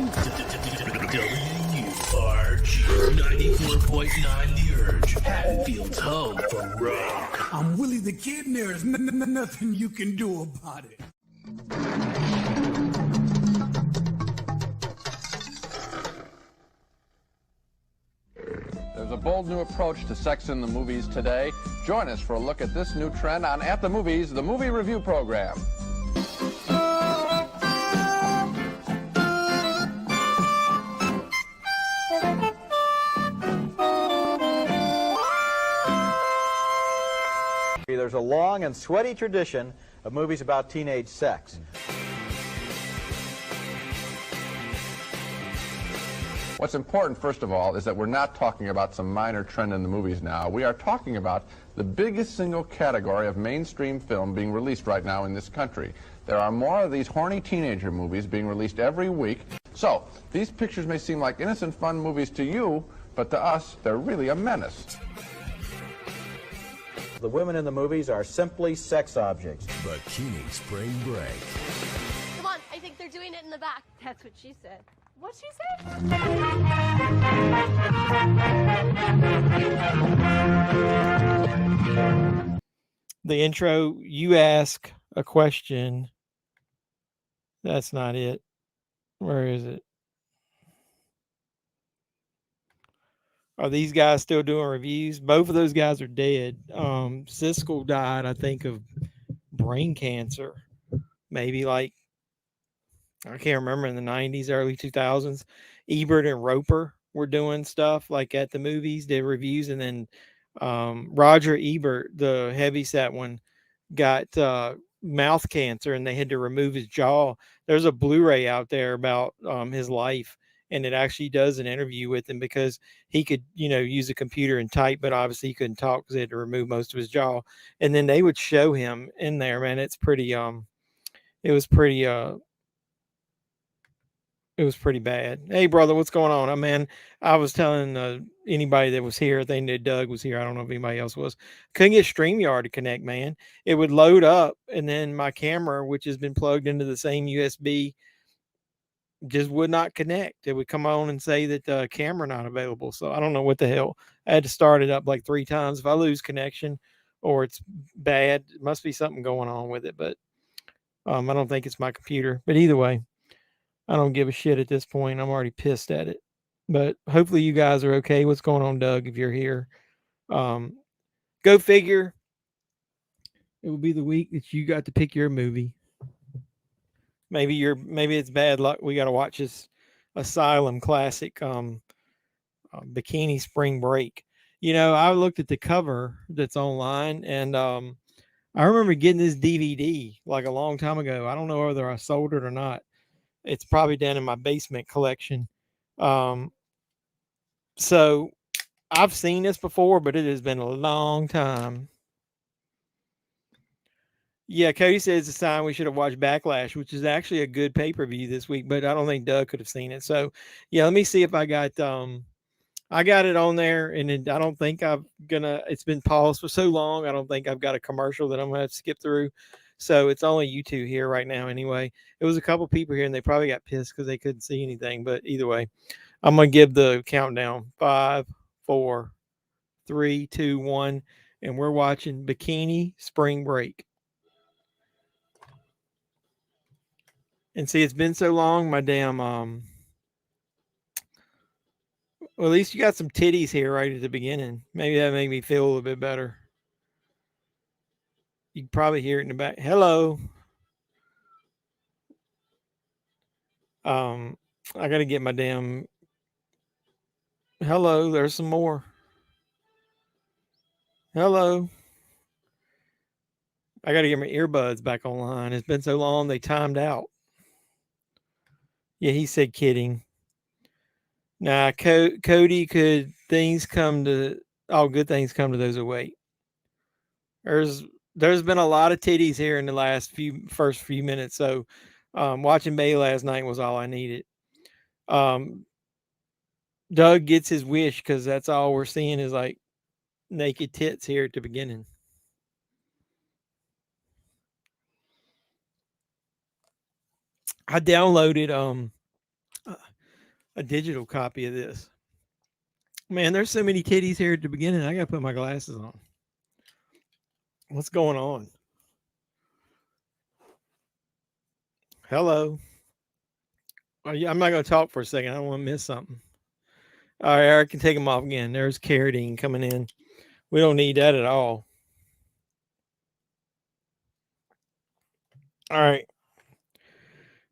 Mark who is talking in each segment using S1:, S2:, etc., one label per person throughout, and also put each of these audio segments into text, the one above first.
S1: WRG 94.9 The Urge, Haddonfield's home for rock.
S2: I'm Willie the Kid, and there's nothing you can do about it.
S3: There's a bold new approach to sex in the movies today. Join us for a look at this new trend on At the Movies, the movie review program.
S4: There's a long and sweaty tradition of movies about teenage sex.
S3: What's important, first of all, is that we're not talking about some minor trend in the movies now. We are talking about the biggest single category of mainstream film being released right now in this country. There are more of these horny teenager movies being released every week. So, these pictures may seem like innocent fun movies to you, but to us, they're really a menace.
S4: The women in the movies are simply sex objects.
S1: Bikini Spring Break.
S5: Come on, I think they're doing it in the back.
S6: That's what she said.
S5: What'd she say?
S7: The intro, you ask a question. That's not it. Where is it? Are these guys still doing reviews? Both of those guys are dead. Siskel died, I think, of brain cancer. Maybe like, I can't remember, in the 90s, early 2000s. Ebert and Roper were doing stuff like at the movies, did reviews. And then Roger Ebert, the heavyset one, got mouth cancer and they had to remove his jaw. There's a Blu-ray out there about his life. And it actually does an interview with him because he could, use a computer and type, but obviously he couldn't talk because they had to remove most of his jaw. And then they would show him in there, man. It's pretty, it was pretty bad. Hey, brother, what's going on? Man, I was telling anybody that was here, I think that Doug was here. I don't know if anybody else was. Couldn't get StreamYard to connect, man. It would load up, and then my camera, which has been plugged into the same USB, just would not connect. It would come on and say that the camera not available. So I don't know what the hell. I had to start it up like 3 times. If I lose connection or it's bad, it must be something going on with it. But I don't think it's my computer. But either way, I don't give a shit at this point. I'm already pissed at it. But hopefully you guys are okay. What's going on, Doug, if you're here? Go figure. It will be the week that you got to pick your movie. Maybe it's bad luck. We got to watch this Asylum classic, Bikini Spring Break. I looked at the cover that's online, and I remember getting this DVD like a long time ago. I don't know whether I sold it or not. It's probably down in my basement collection. So I've seen this before, but it has been a long time. Yeah, Cody says it's a sign we should have watched Backlash, which is actually a good pay-per-view this week, but I don't think Doug could have seen it. So, yeah, let me see if I got it on there, and I don't think it's been paused for so long, I don't think I've got a commercial that I'm going to have to skip through. So it's only you two here right now anyway. It was a couple people here, and they probably got pissed because they couldn't see anything, but either way, I'm going to give the countdown. 5, 4, 3, 2, 1, and we're watching Bikini Spring Break. And see, it's been so long, my damn, well, at least you got some titties here right at the beginning. Maybe that made me feel a little bit better. You can probably hear it in the back. Hello. I got to get my damn, hello, there's some more. Hello. I got to get my earbuds back online. It's been so long, they timed out. Yeah, he said kidding. Nah, Cody, good things come to those who wait. There's been a lot of titties here in the first few minutes. So watching Bay last night was all I needed. Doug gets his wish because that's all we're seeing is like naked tits here at the beginning. I downloaded a digital copy of this. Man, there's so many titties here at the beginning. I gotta put my glasses on. What's going on? Hello. Oh, yeah, I'm not gonna talk for a second. I don't want to miss something. All right, I can take them off again. There's carotene coming in. We don't need that at all. All right.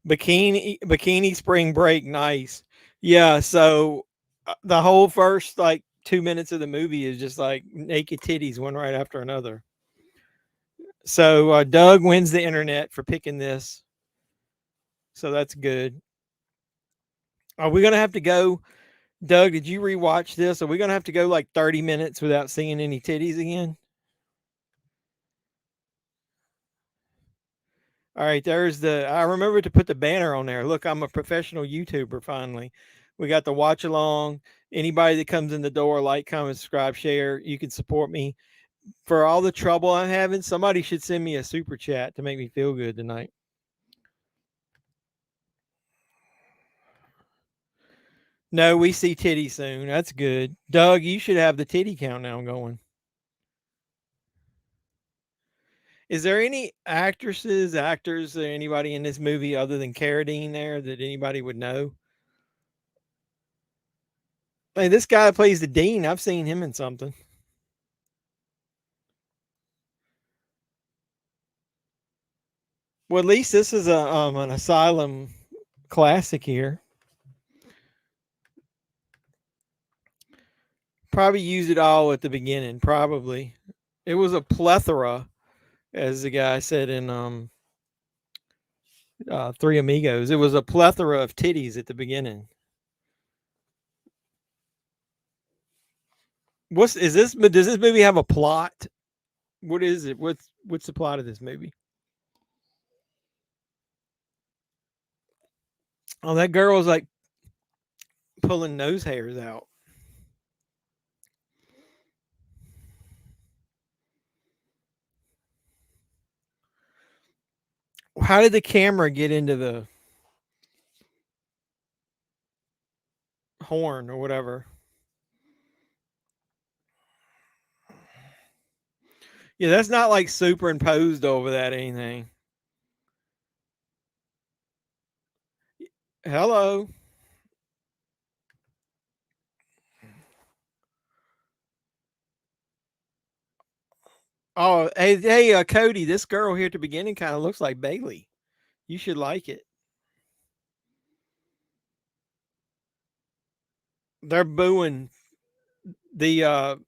S7: Bikini Spring Break, nice. Yeah, so the whole first like 2 minutes of the movie is just like naked titties one right after another. So Doug wins the internet for picking this. So that's good. Are we gonna have to go? Doug, did you rewatch this? Are we gonna have to go like 30 minutes without seeing any titties again? All right, there's the. I remember to put the banner on there. Look, I'm a professional YouTuber. Finally, we got the watch along. Anybody that comes in the door, like, comment, subscribe, share. You can support me for all the trouble I'm having. Somebody should send me a super chat to make me feel good tonight. No, we see titty soon. That's good. Doug, you should have the titty countdown going. Is there any actresses, actors, or anybody in this movie other than Carradine there that anybody would know? Hey, this guy plays the dean. I've seen him in something. Well, at least this is a an Asylum classic here. Probably use it all at the beginning. Probably it was a plethora, as the guy said in Three Amigos. It was a plethora of titties at the beginning. What's is this? Does this movie have a plot? What is it? What's the plot of this movie? Oh, that girl was like pulling nose hairs out. How did the camera get into the horn or whatever? Yeah, that's not like superimposed over that anything. Hello. Oh, hey, Cody. This girl here at the beginning kind of looks like Bailey. You should like it. They're booing. The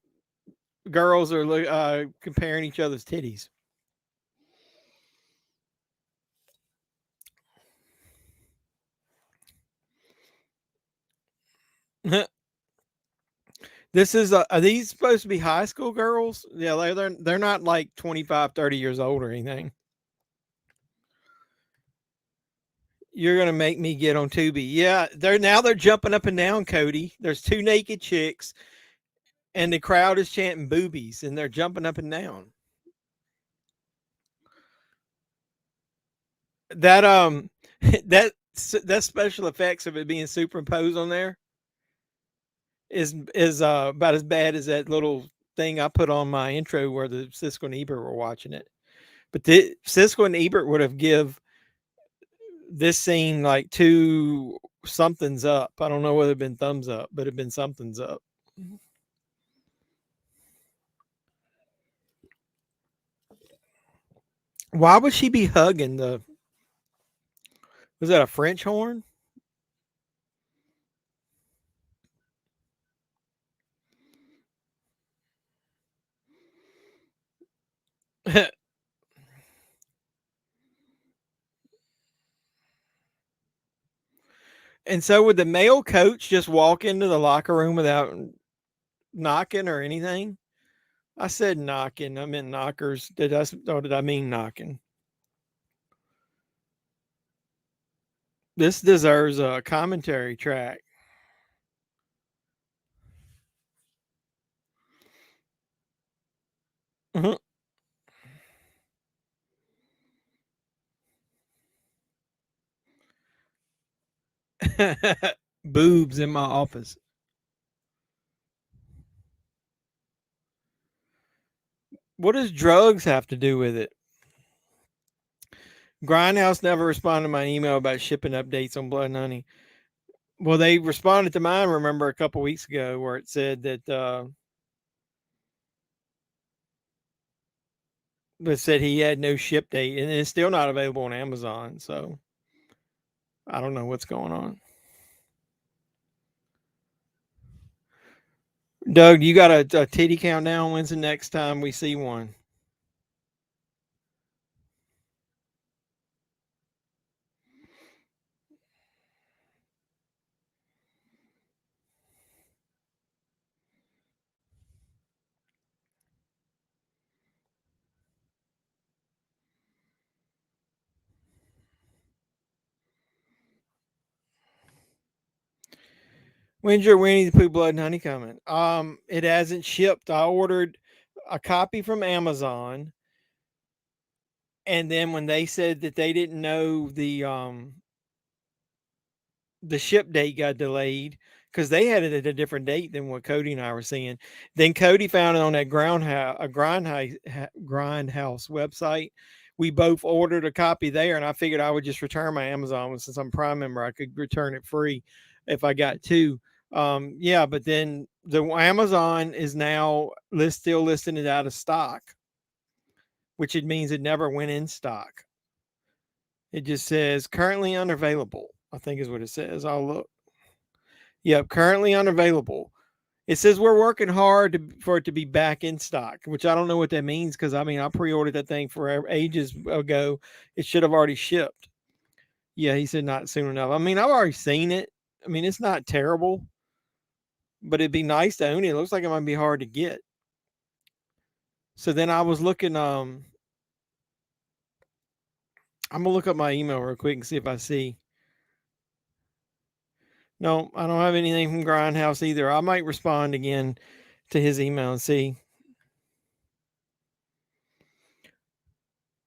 S7: girls are comparing each other's titties. This is are these supposed to be high school girls? Yeah, they're not like 25, 30 years old or anything. You're gonna make me get on Tubi. Yeah, they're jumping up and down, Cody. There's two naked chicks, and the crowd is chanting boobies, and they're jumping up and down. That that special effects of it being superimposed on there is about as bad as that little thing I put on my intro where the Siskel and Ebert were watching it. But Siskel and Ebert would have give this scene like two somethings up. I don't know whether it'd been thumbs up, but it'd been somethings up. Why would she be hugging the? Was that a French horn? And so would the male coach just walk into the locker room without knocking or anything? I said knocking. I meant knockers. Did I mean knocking? This deserves a commentary track. Mhm. boobs in my office. What does drugs have to do with it? Grindhouse never responded to my email about shipping updates on Blood and Honey. Well, they responded to mine, remember, a couple weeks ago, where it said that said he had no ship date, and it's still not available on Amazon. So I don't know what's going on. Doug, you got a titty countdown? When's the next time we see one? When's your Winnie the Pooh Blood and Honey coming? It hasn't shipped. I ordered a copy from Amazon, and then when they said that they didn't know the ship date got delayed because they had it at a different date than what Cody and I were seeing. Then Cody found it on that Grindhouse website. We both ordered a copy there, and I figured I would just return my Amazon. Since I'm a Prime member, I could return it free if I got two. Yeah, but then the Amazon is now still listing it out of stock, which it means it never went in stock. It just says currently unavailable, I think is what it says. I'll look. Yep, currently unavailable. It says we're working hard for it to be back in stock, which I don't know what that means because I mean I pre-ordered that thing for ages ago. It should have already shipped. Yeah, he said not soon enough. I mean, I've already seen it. I mean, it's not terrible, but it'd be nice to own it. It looks like it might be hard to get. So then I was looking. I'm gonna look up my email real quick and see if I see. No, I don't have anything from Grindhouse either. I might respond again to his email and see.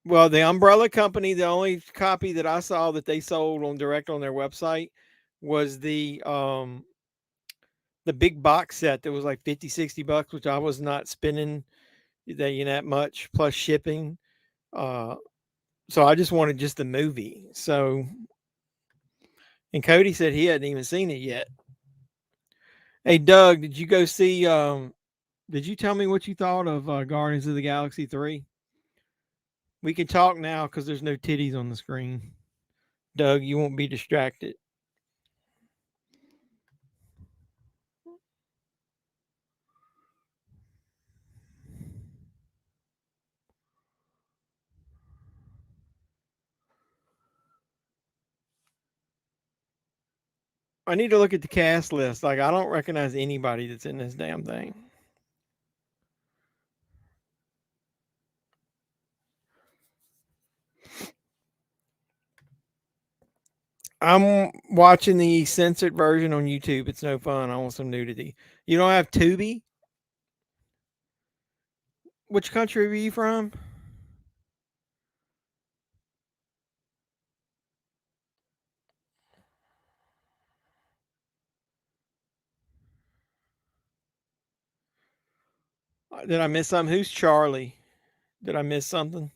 S7: Well, the Umbrella Company, the only copy that I saw that they sold on direct on their website was the big box set that was like 50, $60, which I was not spending that much plus shipping. So I just wanted just the movie. So, and Cody said he hadn't even seen it yet. Hey, Doug, did you go see? Did you tell me what you thought of Guardians of the Galaxy 3? We can talk now because there's no titties on the screen. Doug, you won't be distracted. I need to look at the cast list. Like, I don't recognize anybody that's in this damn thing. I'm watching the censored version on YouTube. It's no fun. I want some nudity. You don't have Tubi? Which country are you from? Did I miss something? Who's Charlie? Did I miss something?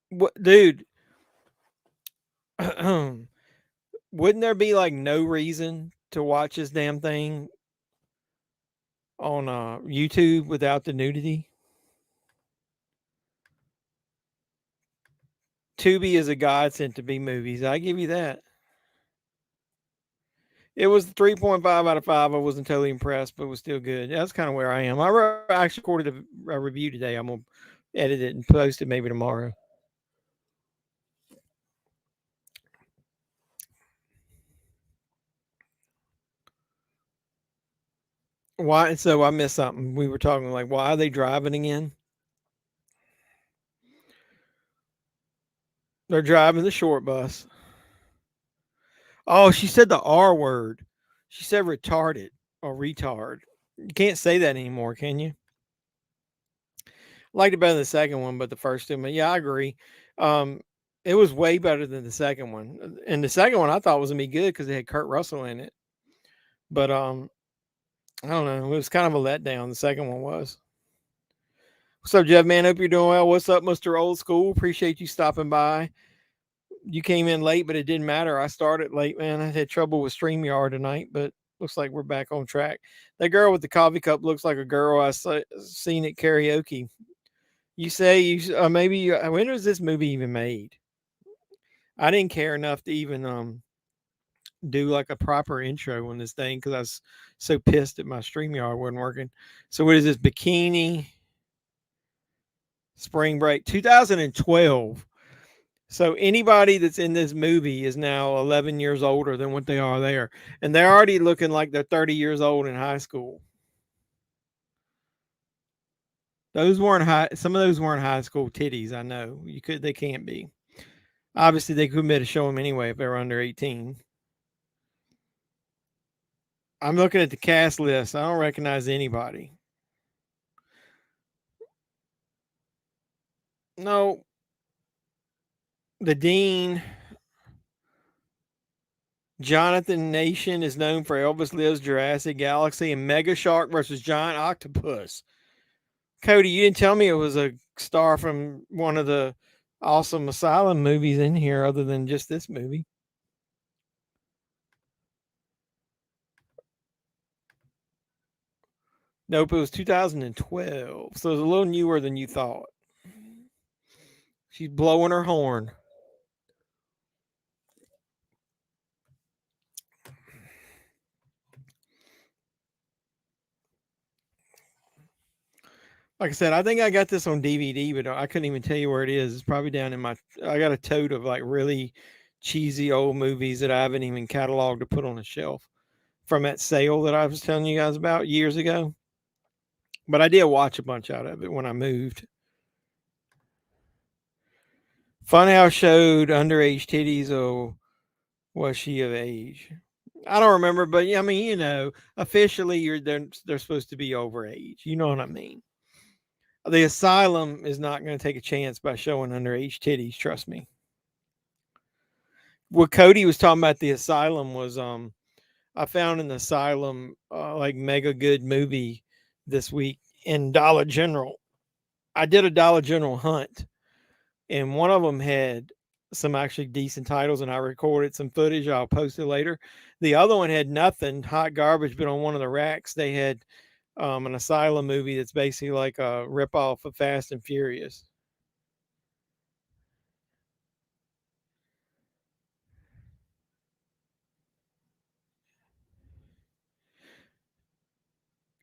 S7: What, dude? Wouldn't there be like no reason to watch this damn thing on YouTube without the nudity? Tubi is a godsend to B movies. I give you that. It was 3.5 out of 5. I wasn't totally impressed, but it was still good. That's kind of where I am. I actually recorded a review today. I'm going to edit it and post it maybe tomorrow. Why? So I missed something. We were talking like, why are they driving again? They're driving the short bus. Oh, she said the R word. She said retarded or retard. You can't say that anymore, can you? Liked it better than the second one, but the first two. But yeah, I agree. It was way better than the second one, and the second one I thought was gonna be good because it had Kurt Russell in it. But I don't know. It was kind of a letdown. The second one was. What's up, Jeff? Man, hope you're doing well. What's up, Mr. Old School? Appreciate you stopping by. You came in late, but it didn't matter. I started late, man. I had trouble with StreamYard tonight, but looks like we're back on track. That girl with the coffee cup looks like a girl I seen at karaoke. You say when was this movie even made? I didn't care enough to even do like a proper intro on this thing because I was so pissed that my StreamYard wasn't working. So what is this? Bikini Spring Break 2012. So anybody that's in this movie is now 11 years older than what they are there. And they're already looking like they're 30 years old in high school. Those weren't some of those weren't high school titties, I know. They can't be. Obviously they couldn't be able to show them anyway if they were under 18. I'm looking at the cast list. I don't recognize anybody. No. The dean, Jonathan Nation, is known for Elvis Lives Jurassic Galaxy and Mega Shark versus Giant Octopus. Cody, you didn't tell me it was a star from one of the awesome Asylum movies in here other than just this movie. Nope, it was 2012. So it was a little newer than you thought. She's blowing her horn. Like I said, I think I got this on DVD, but I couldn't even tell you where it is. It's probably down in my. I got a tote of like really cheesy old movies that I haven't even cataloged to put on a shelf from that sale that I was telling you guys about years ago. But I did watch a bunch out of it when I moved. Funhouse showed underage titties, or was she of age? I don't remember, but I mean, officially they're supposed to be over age. You know what I mean? The Asylum is not going to take a chance by showing underage titties. Trust me. What Cody was talking about the Asylum was I found an Asylum like mega good movie this week in Dollar General. I did a Dollar General hunt, and one of them had some actually decent titles, and I recorded some footage. I'll post it later. The other one had nothing, hot garbage, but on one of the racks they had an Asylum movie that's basically like a ripoff of Fast and Furious.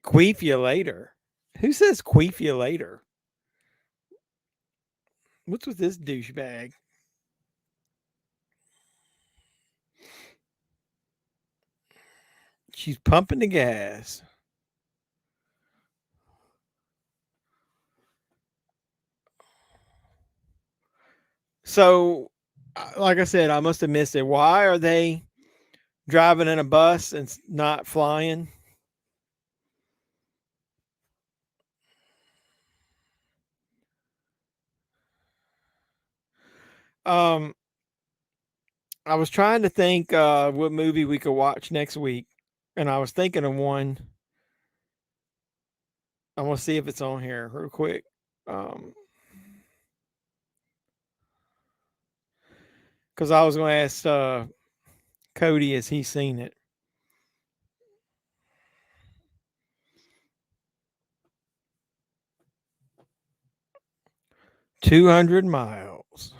S7: Queef you later. Who says queef you later? What's with this douchebag? She's pumping the gas. So, like I said, I must have missed it. Why are they driving in a bus and not flying? Um, I was trying to think what movie we could watch next week, and I was thinking of one. I want to see if it's on here real quick. Because I was going to ask Cody, has he seen it? "200 Miles."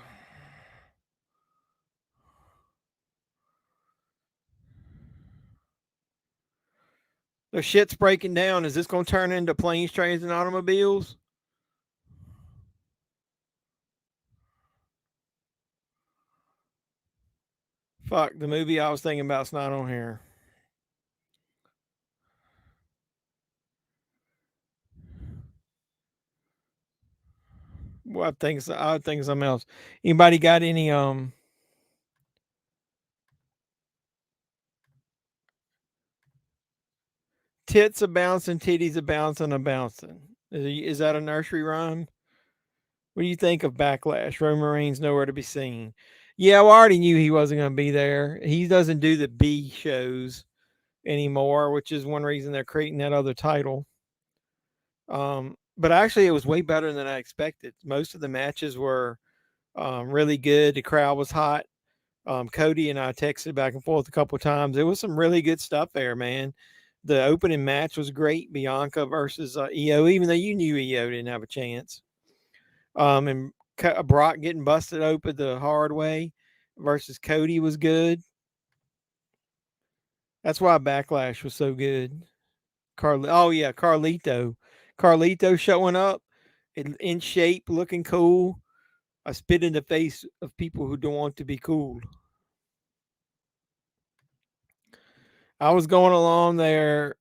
S7: The shit's breaking down. Is this going to turn into Planes, Trains, and Automobiles? Fuck, the movie I was thinking about's not on here. Well, I think something else. Anybody got any tits a bouncing, titties a bouncing, a bouncing? Is that a nursery rhyme? What do you think of Backlash? Roman Reigns nowhere to be seen. Yeah, we already knew he wasn't going to be there. He doesn't do the B shows anymore, which is one reason they're creating that other title. But actually, it was way better than I expected. Most of the matches were really good. The crowd was hot. Cody and I texted back and forth a couple of times. There was some really good stuff there, man. The opening match was great. Bianca versus EO, even though you knew EO didn't have a chance. And Brock getting busted open the hard way versus Cody was good. That's why Backlash was so good. Carlito. Carlito showing up in shape, looking cool. I spit in the face of people who don't want to be cool. I was going along there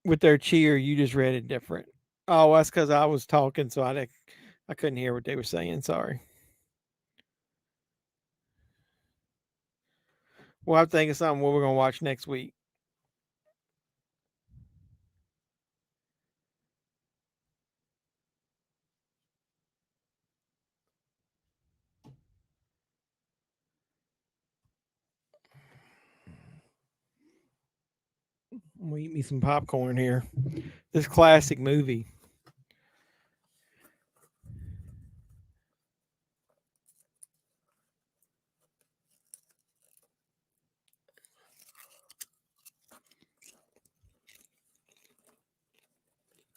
S7: with their cheer. You just read it different. Oh, that's because I was talking, so I couldn't hear what they were saying. Sorry. Well, I'm thinking something what we're gonna watch next week. I'm gonna eat me some popcorn here. This classic movie.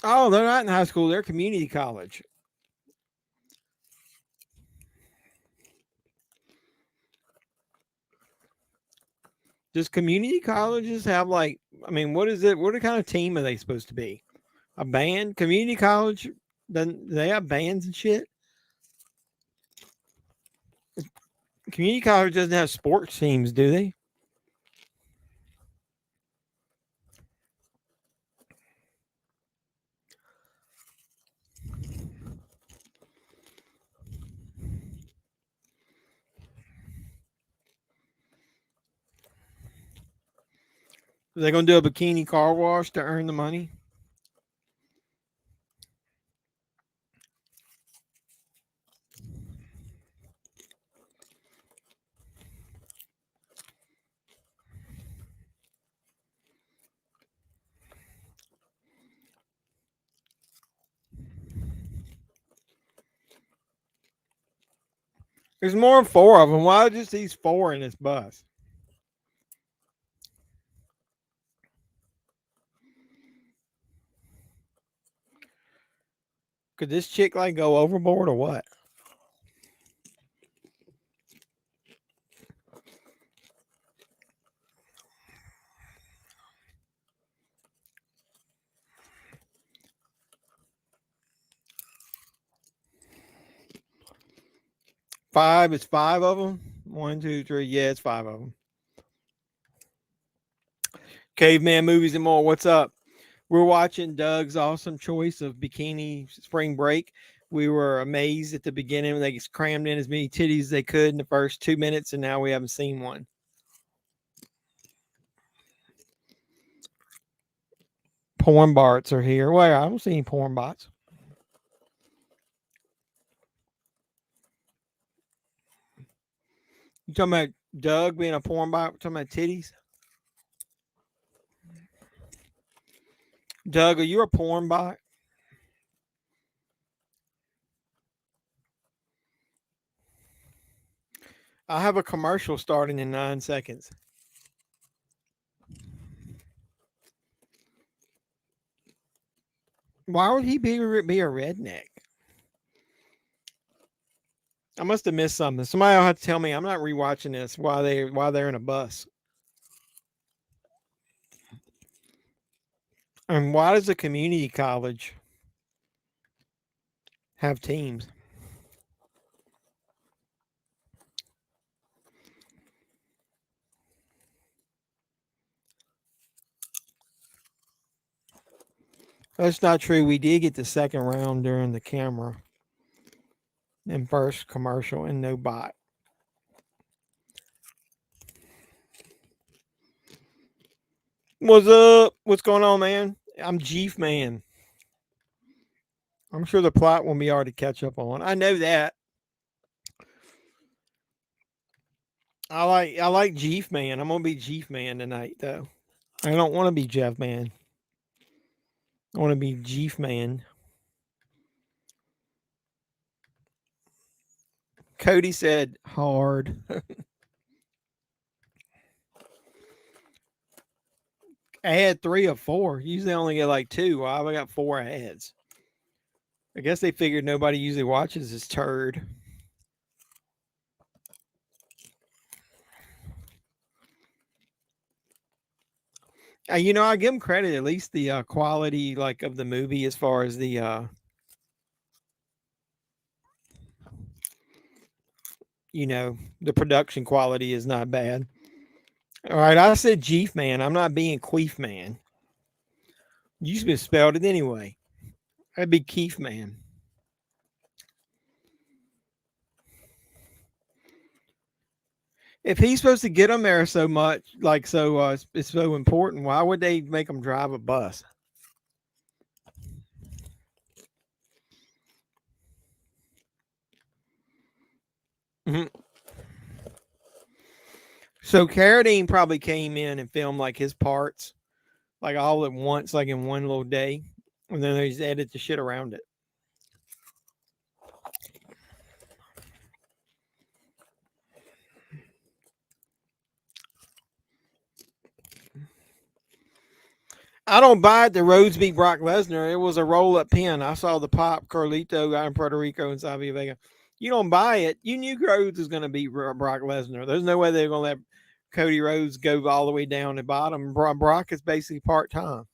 S7: Oh, they're not in high school. They're community college. Does community colleges have like? I mean, what is it? What kind of team are they supposed to be? A band? Community college? Then they have bands and shit. Community college doesn't have sports teams, do they? Are they gonna do a bikini car wash to earn the money? There's more than four of them. Why just these four in this bus? Could this chick like go overboard or what? Five? It's five of them. 1, 2, 3. Yeah, it's five of them. Caveman Movies and More. What's up? We're watching Doug's awesome choice of Bikini Spring Break. We were amazed at the beginning when they crammed in as many titties as they could in the first 2 minutes, and now we haven't seen one. Porn bots are here. Where? I don't see any porn bots. You talking about Doug being a porn bot? We're talking about titties? Doug, are you a porn bot? I have a commercial starting in 9 seconds. Why would he be a redneck? I must have missed something. Somebody will have to tell me. I'm not rewatching this while they're in a bus. And why does a community college have teams? That's not true. We did get the second round during the camera and first commercial and no bot. What's up? What's going on, man? I'm JEFFMAN. I'm sure the plot will be hard to catch up on. I know that. I like Jeff Man. I'm gonna be Jeff Man tonight though. I don't want to be Jeff Man. I want to be Jeff Man. Cody said hard. I had 3 or 4. Usually I only get like 2. Well, I got 4 ads. I guess they figured nobody usually watches this turd. You know, I give them credit. At least the quality, like, of the movie, as far as the, you know, the production quality is not bad. All right, I said Jeef Man. I'm not being Queef Man. You should have spelled it anyway. I'd be Keef Man. If he's supposed to get them there so much, like it's so important, why would they make him drive a bus? Mm-hmm. So Carradine probably came in and filmed like his parts, like all at once, like in one little day, and then they just edit the shit around it. I don't buy it. The Rhodes beat Brock Lesnar. It was a roll-up pin. I saw the pop. Carlito got in Puerto Rico and Savio Vega. You don't buy it. You knew Rhodes was going to beat Brock Lesnar. There's no way they're going to let Cody Rhodes go all the way down to bottom. Brock is basically part-time.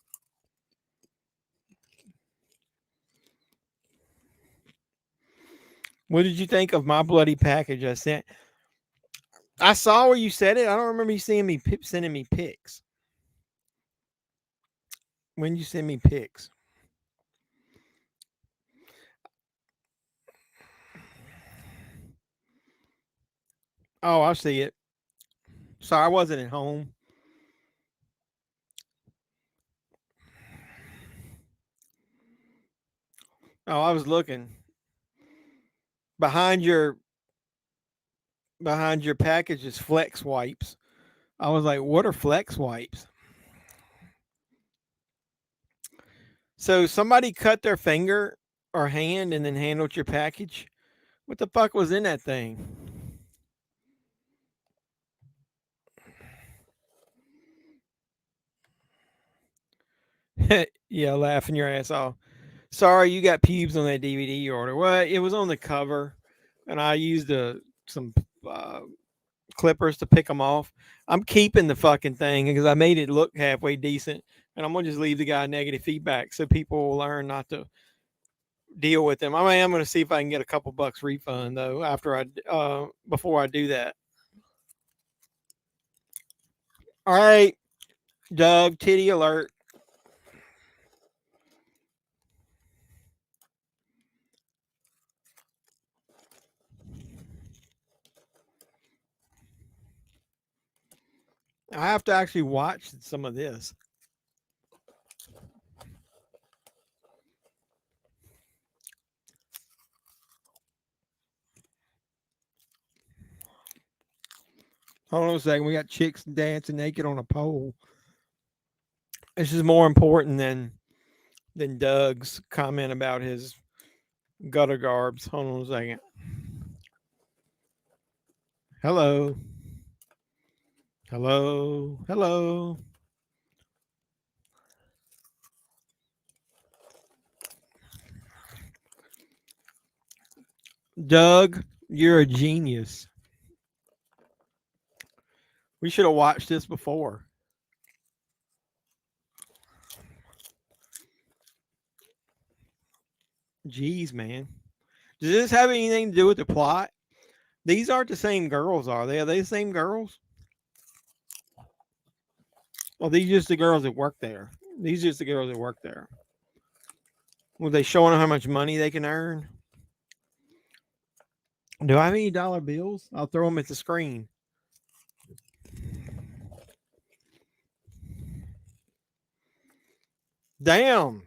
S7: What did you think of my bloody package I sent? I saw where you said it. I don't remember you sending me pics. When did you send me pics? Oh, I see it. Sorry, I wasn't at home. Oh, I was looking behind your package is flex wipes. I was like, what are flex wipes? So somebody cut their finger or hand and then handled your package. What the fuck was in that thing? Yeah, laughing your ass off. Sorry, you got pubes on that DVD order. Well, it was on the cover, and I used some clippers to pick them off. I'm keeping the fucking thing because I made it look halfway decent, and I'm gonna just leave the guy negative feedback so people will learn not to deal with them. I mean, I'm gonna see if I can get a couple bucks refund though before I do that. All right, Doug, titty alert. I have to actually watch some of this. Hold on a second. We got chicks dancing naked on a pole. This is more important than Doug's comment about his gutter garbs. Hold on a second. Hello. Hello. Hello. Doug, you're a genius. We should have watched this before. Jeez, man. Does this have anything to do with the plot? These aren't the same girls, are they? Are they the same girls? Well, these just the girls that work there. These just the girls that work there. Were they showing them how much money they can earn? Do I have any dollar bills? I'll throw them at the screen. Damn.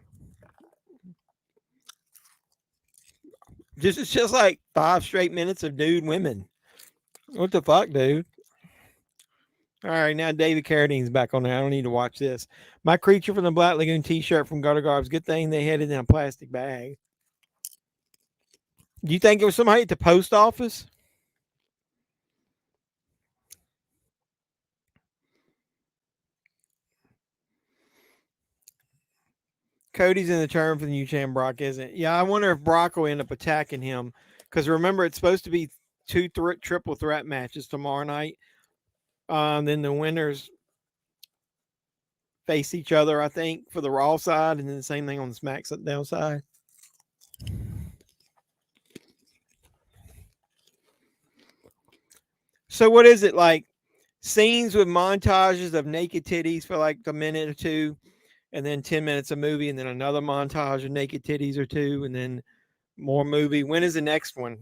S7: It's just like 5 straight minutes of nude women. What the fuck, dude? All right, now David Carradine's back on there. I don't need to watch this. My Creature from the Black Lagoon t-shirt from Gutter Garbs. Good thing they had it in a plastic bag. Do you think it was somebody at the post office? Cody's in the term for the new champ. Brock isn't. Yeah, I wonder if Brock will end up attacking him. Because remember, it's supposed to be 2 triple threat matches tomorrow night. Then the winners face each other, I think, for the Raw side, and then the same thing on the SmackDown side. So what is it like? Scenes with montages of naked titties for like a minute or two, and then 10 minutes of movie, and then another montage of naked titties or two, and then more movie. When is the next one?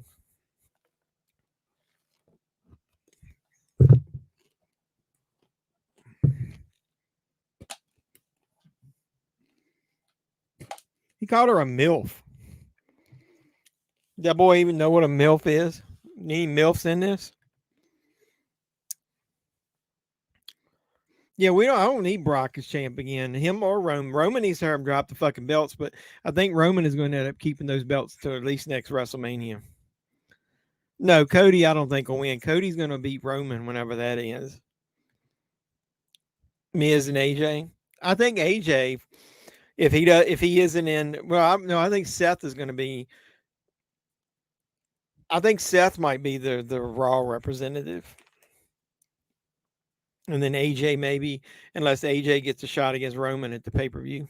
S7: He called her a MILF. That boy even know what a MILF is? Need MILFs in this? Yeah, I don't need Brock as champ again. Him or Roman. Roman needs to have him drop the fucking belts, but I think Roman is going to end up keeping those belts to at least next WrestleMania. No, Cody, I don't think will win. Cody's going to beat Roman whenever that is. Miz and AJ. I think AJ, if he isn't in, I think Seth is going to be. I think Seth might be the Raw representative. And then AJ maybe, unless AJ gets a shot against Roman at the pay-per-view.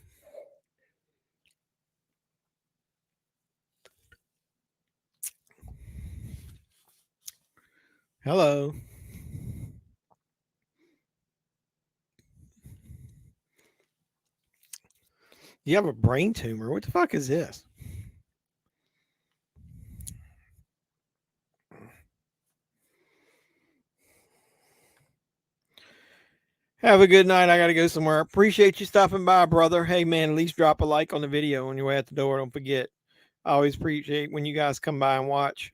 S7: Hello. You have a brain tumor. What the fuck is this? Have a good night. I got to go somewhere. Appreciate you stopping by, brother. Hey, man, at least drop a like on the video on your way out the door. Don't forget. I always appreciate when you guys come by and watch.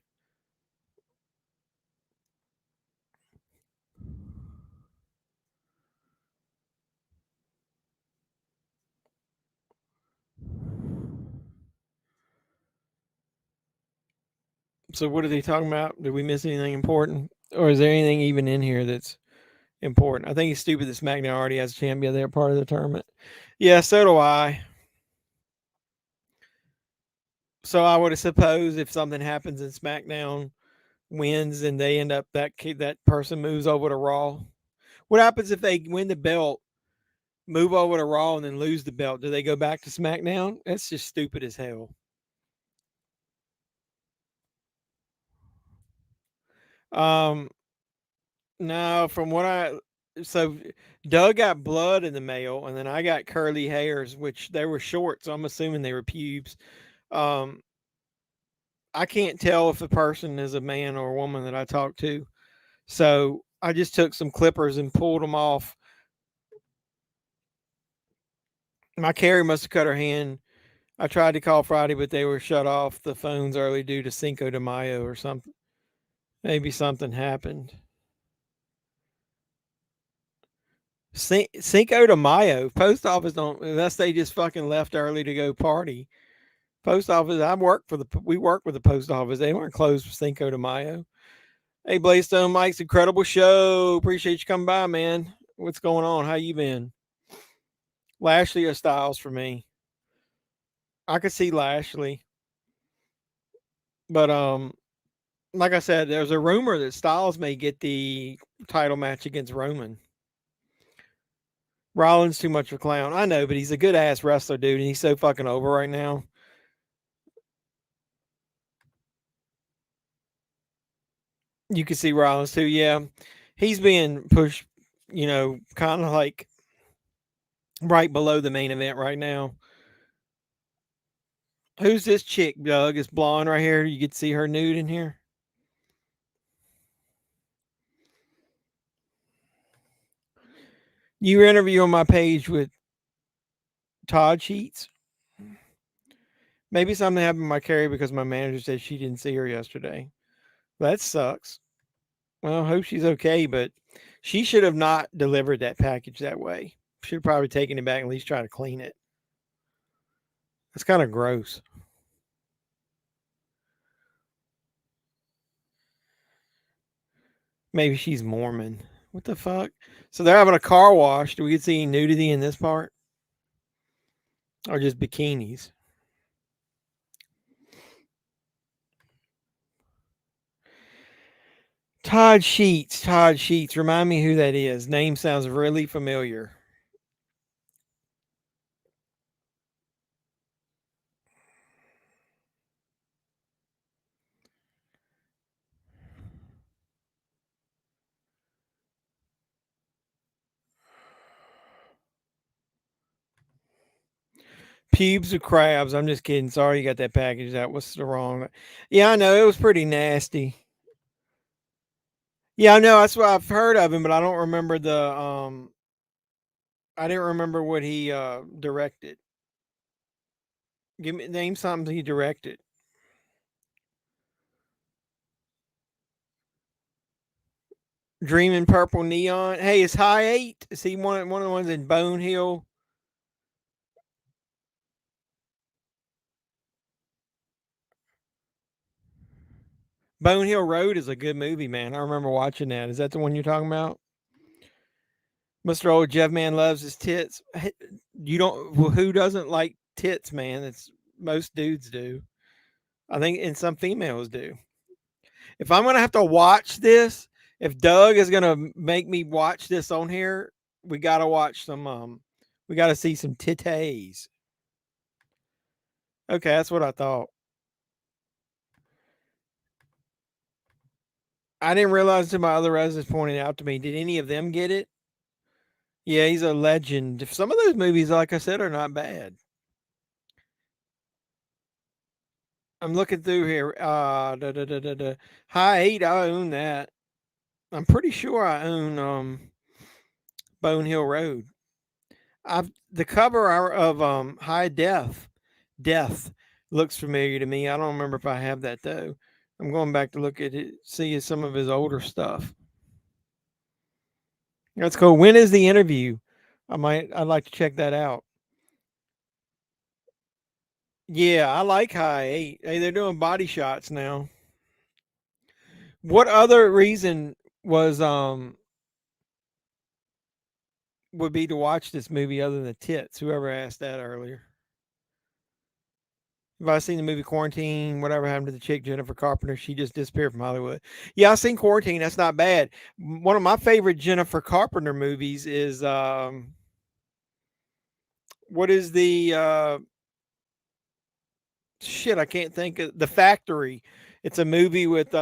S7: So what are they talking about? Did we miss anything important? Or is there anything even in here that's important? I think it's stupid that SmackDown already has a champion. They're part of the tournament. Yeah, so do I. So I would suppose if something happens in SmackDown wins and they end up that person moves over to Raw. What happens if they win the belt, move over to Raw, and then lose the belt? Do they go back to SmackDown? That's just stupid as hell. No, from what so Doug got blood in the mail, and then I got curly hairs, which they were short, so I'm assuming they were pubes. I can't tell if the person is a man or a woman that I talked to, so I just took some clippers and pulled them off. My Carrie must have cut her hand. I tried to call Friday, but they were shut off the phones early due to Cinco de Mayo or something. Maybe something happened. Cinco de Mayo. Post office don't, unless they just fucking left early to go party. Post office, we work with the post office. They weren't closed for Cinco de Mayo. Hey, Blaystone Mike's incredible show. Appreciate you coming by, man. What's going on? How you been? Lashley or Styles for me? I could see Lashley. But like I said, there's a rumor that Styles may get the title match against Roman. Rollins too much of a clown. I know, but he's a good ass wrestler, dude, and he's so fucking over right now. You can see Rollins too. Yeah, he's being pushed, kind of like right below the main event right now. Who's this chick, Doug? It's blonde right here. You get to see her nude in here. You interview on my page with Todd Sheets. Maybe something happened to my Carrie because my manager said she didn't see her yesterday. That sucks. Well, I hope she's okay, but she should have not delivered that package that way. Should have probably taken it back and at least try to clean it. That's kind of gross. Maybe she's Mormon. What the fuck? So they're having a car wash. Do we get to see any nudity in this part? Or just bikinis? Todd Sheets. Todd Sheets. Remind me who that is. Name sounds really familiar. Pubes of crabs. I'm just kidding. Sorry you got that package. That was the wrong. Yeah, I know. It was pretty nasty. Yeah, I know. That's what I've heard of him, but I don't remember I didn't remember what he directed. Name something he directed. Dreaming Purple Neon. Hey, is High 8? Is he one of the ones in Bone Hill? Bone Hill Road is a good movie, man. I remember watching that. Is that the one you're talking about? Mr. Old Jeff Man loves his tits. You don't. Well, who doesn't like tits, man? It's most dudes do. I think, and some females do. If I'm gonna have to watch this, if Doug is gonna make me watch this on here, we gotta watch some. We gotta see some titties. Okay, that's what I thought. I didn't realize until my other residents pointed out to me. Did any of them get it? Yeah, he's a legend. Some of those movies, like I said, are not bad. I'm looking through here. High 8, I own that. I'm pretty sure I own Bone Hill Road. I've the cover of High Death looks familiar to me. I don't remember if I have that though. I'm going back to look at it, see some of his older stuff. That's cool. When is the interview? I'd like to check that out. Yeah, I like High 8. Hey, they're doing body shots now. What other reason was would be to watch this movie other than the tits? Whoever asked that earlier. Have I seen the movie Quarantine? Whatever happened to the chick Jennifer Carpenter? She just disappeared from Hollywood. Yeah, I've seen Quarantine. That's not bad. One of my favorite Jennifer Carpenter movies is what is the shit? I can't think of The Factory. It's a movie with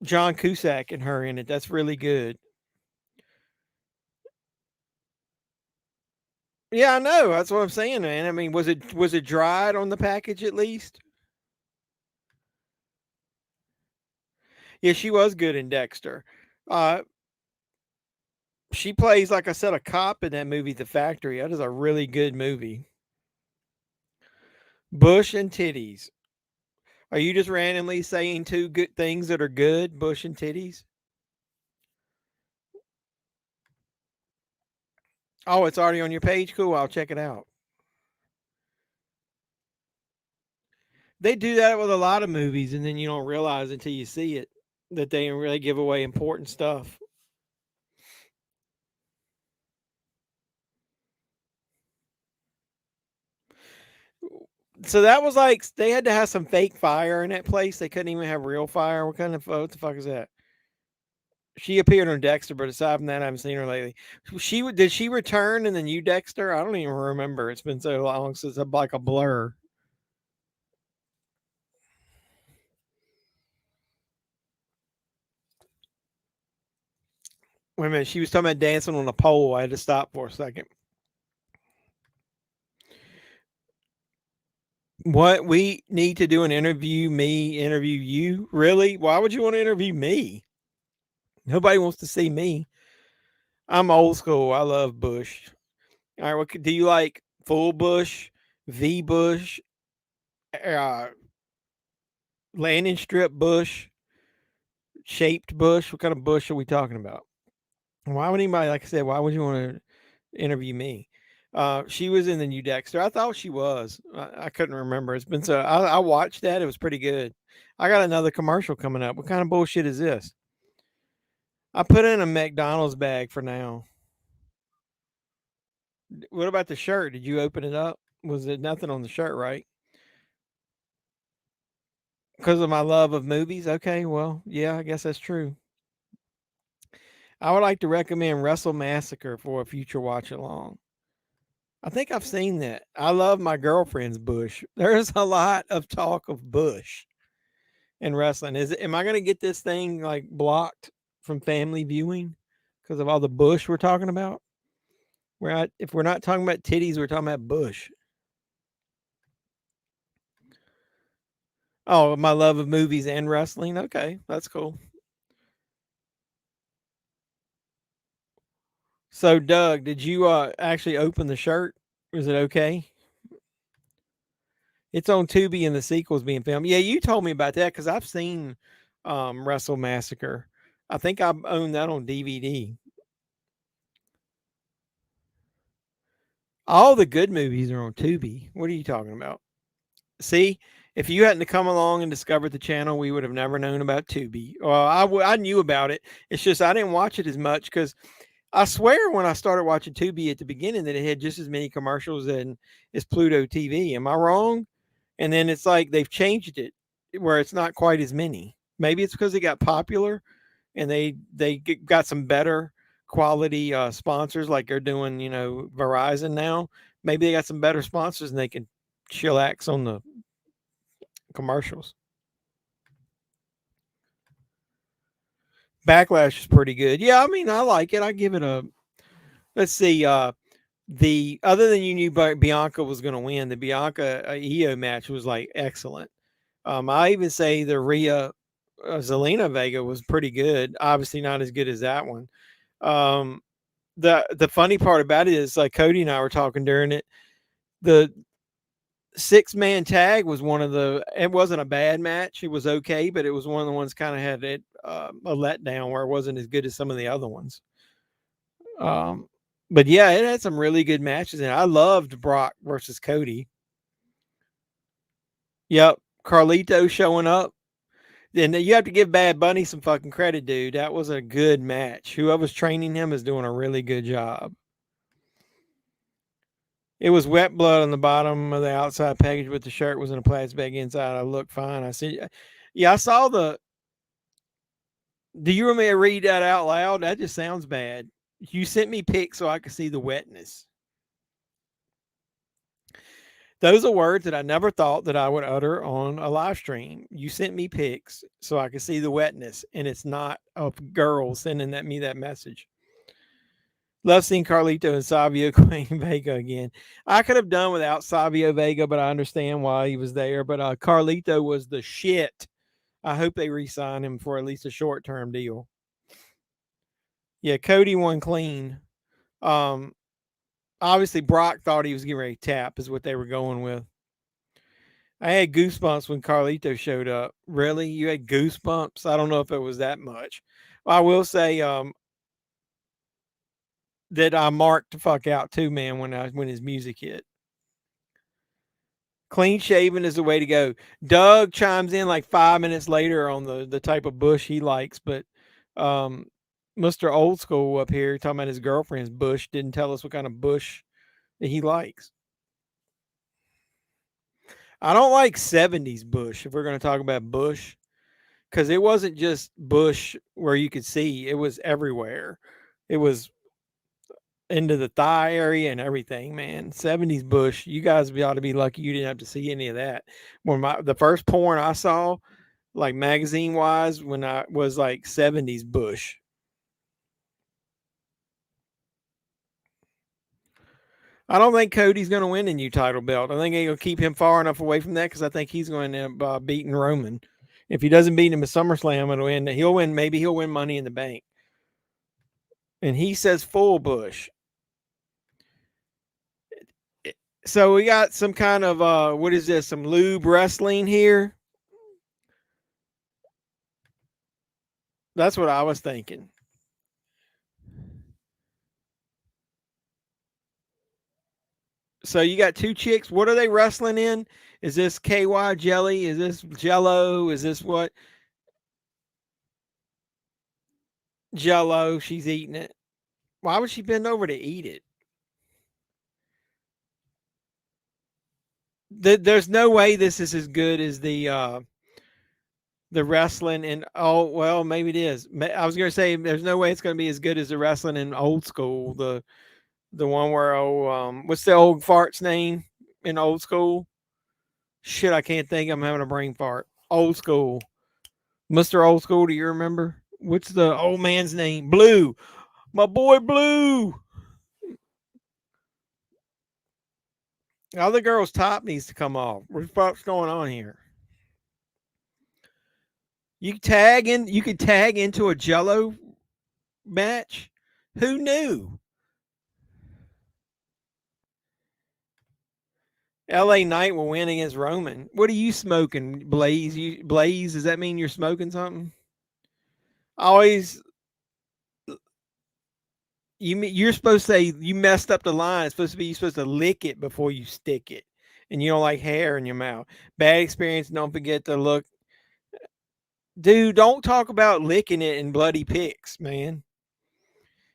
S7: John Cusack and her in it. That's really good. Yeah, I know. That's what I'm saying, man. I mean, was it dried on the package at least? Yeah, she was good in Dexter. Uh, she plays, like I said, a cop in that movie, The Factory. That is a really good movie. Bush and titties. Are you just randomly saying two good things that are good? Bush and titties. Oh, it's already on your page. Cool. I'll check it out. They do that with a lot of movies, and then you don't realize until you see it that they really give away important stuff. So that was like they had to have some fake fire in that place. They couldn't even have real fire. What the fuck is that? She appeared on Dexter, but aside from that, I haven't seen her lately. Did she return in the new Dexter? I don't even remember. It's been so long since I'm like a blur. Wait a minute. She was talking about dancing on a pole. I had to stop for a second. What we need to do an interview me, interview you? Really? Why would you want to interview me? Nobody wants to see me. I'm old school. I love Bush. All right, do you like full Bush? V Bush, uh, landing strip bush, shaped bush. What kind of bush are we talking about? Why would anybody, like I said, why would you want to interview me? She was in the new Dexter. I thought she was. I couldn't remember. It's been so. I watched that. It was pretty good. I got another commercial coming up. What kind of bullshit is this? I put in a McDonald's bag for now. What about the shirt? Did you open it up? Was it nothing on the shirt, right? Because of my love of movies? Okay, well, yeah, I guess that's true. I would like to recommend Wrestle Massacre for a future watch along. I think I've seen that. I love my girlfriend's Bush. There's a lot of talk of Bush in wrestling. Am I going to get this thing like blocked from family viewing because of all the Bush we're talking about? If we're not talking about titties, we're talking about Bush. Oh, my love of movies and wrestling. Okay, that's cool. So, Doug, did you actually open the shirt? Was it okay? It's on Tubi and the sequel's being filmed. Yeah, you told me about that because I've seen Wrestle Massacre. I think I own that on DVD. All the good movies are on Tubi. What are you talking about? See, if you hadn't to come along and discovered the channel, we would have never known about Tubi. Well, I knew about it. It's just I didn't watch it as much because I swear when I started watching Tubi at the beginning that it had just as many commercials as Pluto TV. Am I wrong? And then it's like they've changed it where it's not quite as many. Maybe it's because it got popular and they got some better quality sponsors like they're doing, Verizon now. Maybe they got some better sponsors and they can chillax on the commercials. Backlash is pretty good. Yeah, I mean, I like it. I give it a, let's see, the other than you knew Bianca was going to win, the Bianca Io match was like excellent. I even say the Rhea Zelina Vega was pretty good. Obviously not as good as that one. The funny part about it is like Cody and I were talking during it. The 6-man tag was it wasn't a bad match. It was okay, but it was one of the ones kind of had a letdown where it wasn't as good as some of the other ones. But yeah, it had some really good matches, and I loved Brock versus Cody. Yep, Carlito showing up. And you have to give Bad Bunny some fucking credit, dude. That was a good match. Whoever's training him is doing a really good job. It was wet blood on the bottom of the outside package, but the shirt was in a plastic bag inside. I looked fine. I see. Yeah, I saw the. Do you want me to read that out loud? That just sounds bad. You sent me pics so I could see the wetness. Those are words that I never thought that I would utter on a live stream. You sent me pics so I could see the wetness, and it's not a girl sending me that message. Love seeing Carlito and Savio Queen Vega again. I could have done without Savio Vega, but I understand why he was there. But Carlito was the shit. I hope they re-sign him for at least a short-term deal. Yeah, Cody won clean. Obviously, Brock thought he was getting ready to tap, is what they were going with. I had goosebumps when Carlito showed up. Really? You had goosebumps? I don't know if it was that much. I will say that I marked the fuck out too, man, when his music hit. Clean shaven is the way to go. Doug chimes in like 5 minutes later on the type of bush he likes, but Mr. Old School up here talking about his girlfriend's bush didn't tell us what kind of bush that he likes. I don't like 70s bush if we're going to talk about bush, because it wasn't just bush where you could see, it was everywhere. It was into the thigh area and everything, man. 70s bush, you guys ought to be lucky you didn't have to see any of that. When the first porn I saw, like magazine wise, when I was like 70s bush. I don't think Cody's going to win the new title belt. I think he'll keep him far enough away from that because I think he's going to end up beating Roman. If he doesn't beat him at SummerSlam, he'll win. Maybe he'll win Money in the Bank. And he says full bush. So we got some kind of what is this? Some lube wrestling here. That's what I was thinking. So you got two chicks. What are they wrestling in? Is this KY jelly? Is this Jello? Is this what? Jello. She's eating it. Why would she bend over to eat it? There's no way this is as good as the wrestling in, oh well, maybe it is. I was gonna say there's no way it's gonna be as good as the wrestling in old school. The one where what's the old fart's name in old school? Shit, I can't think. I'm having a brain fart. Old school, Mr. Old School. Do you remember? What's the old man's name? Blue, my boy Blue. Now the girl's top needs to come off. What's going on here? You could tag into a Jello match. Who knew? LA Knight will win against Roman. What are you smoking, Blaze? Blaze, does that mean you're smoking something? Always you're supposed to say you messed up the line. It's supposed to be you're supposed to lick it before you stick it. And you don't like hair in your mouth. Bad experience, don't forget to look. Dude, don't talk about licking it in bloody pics, man.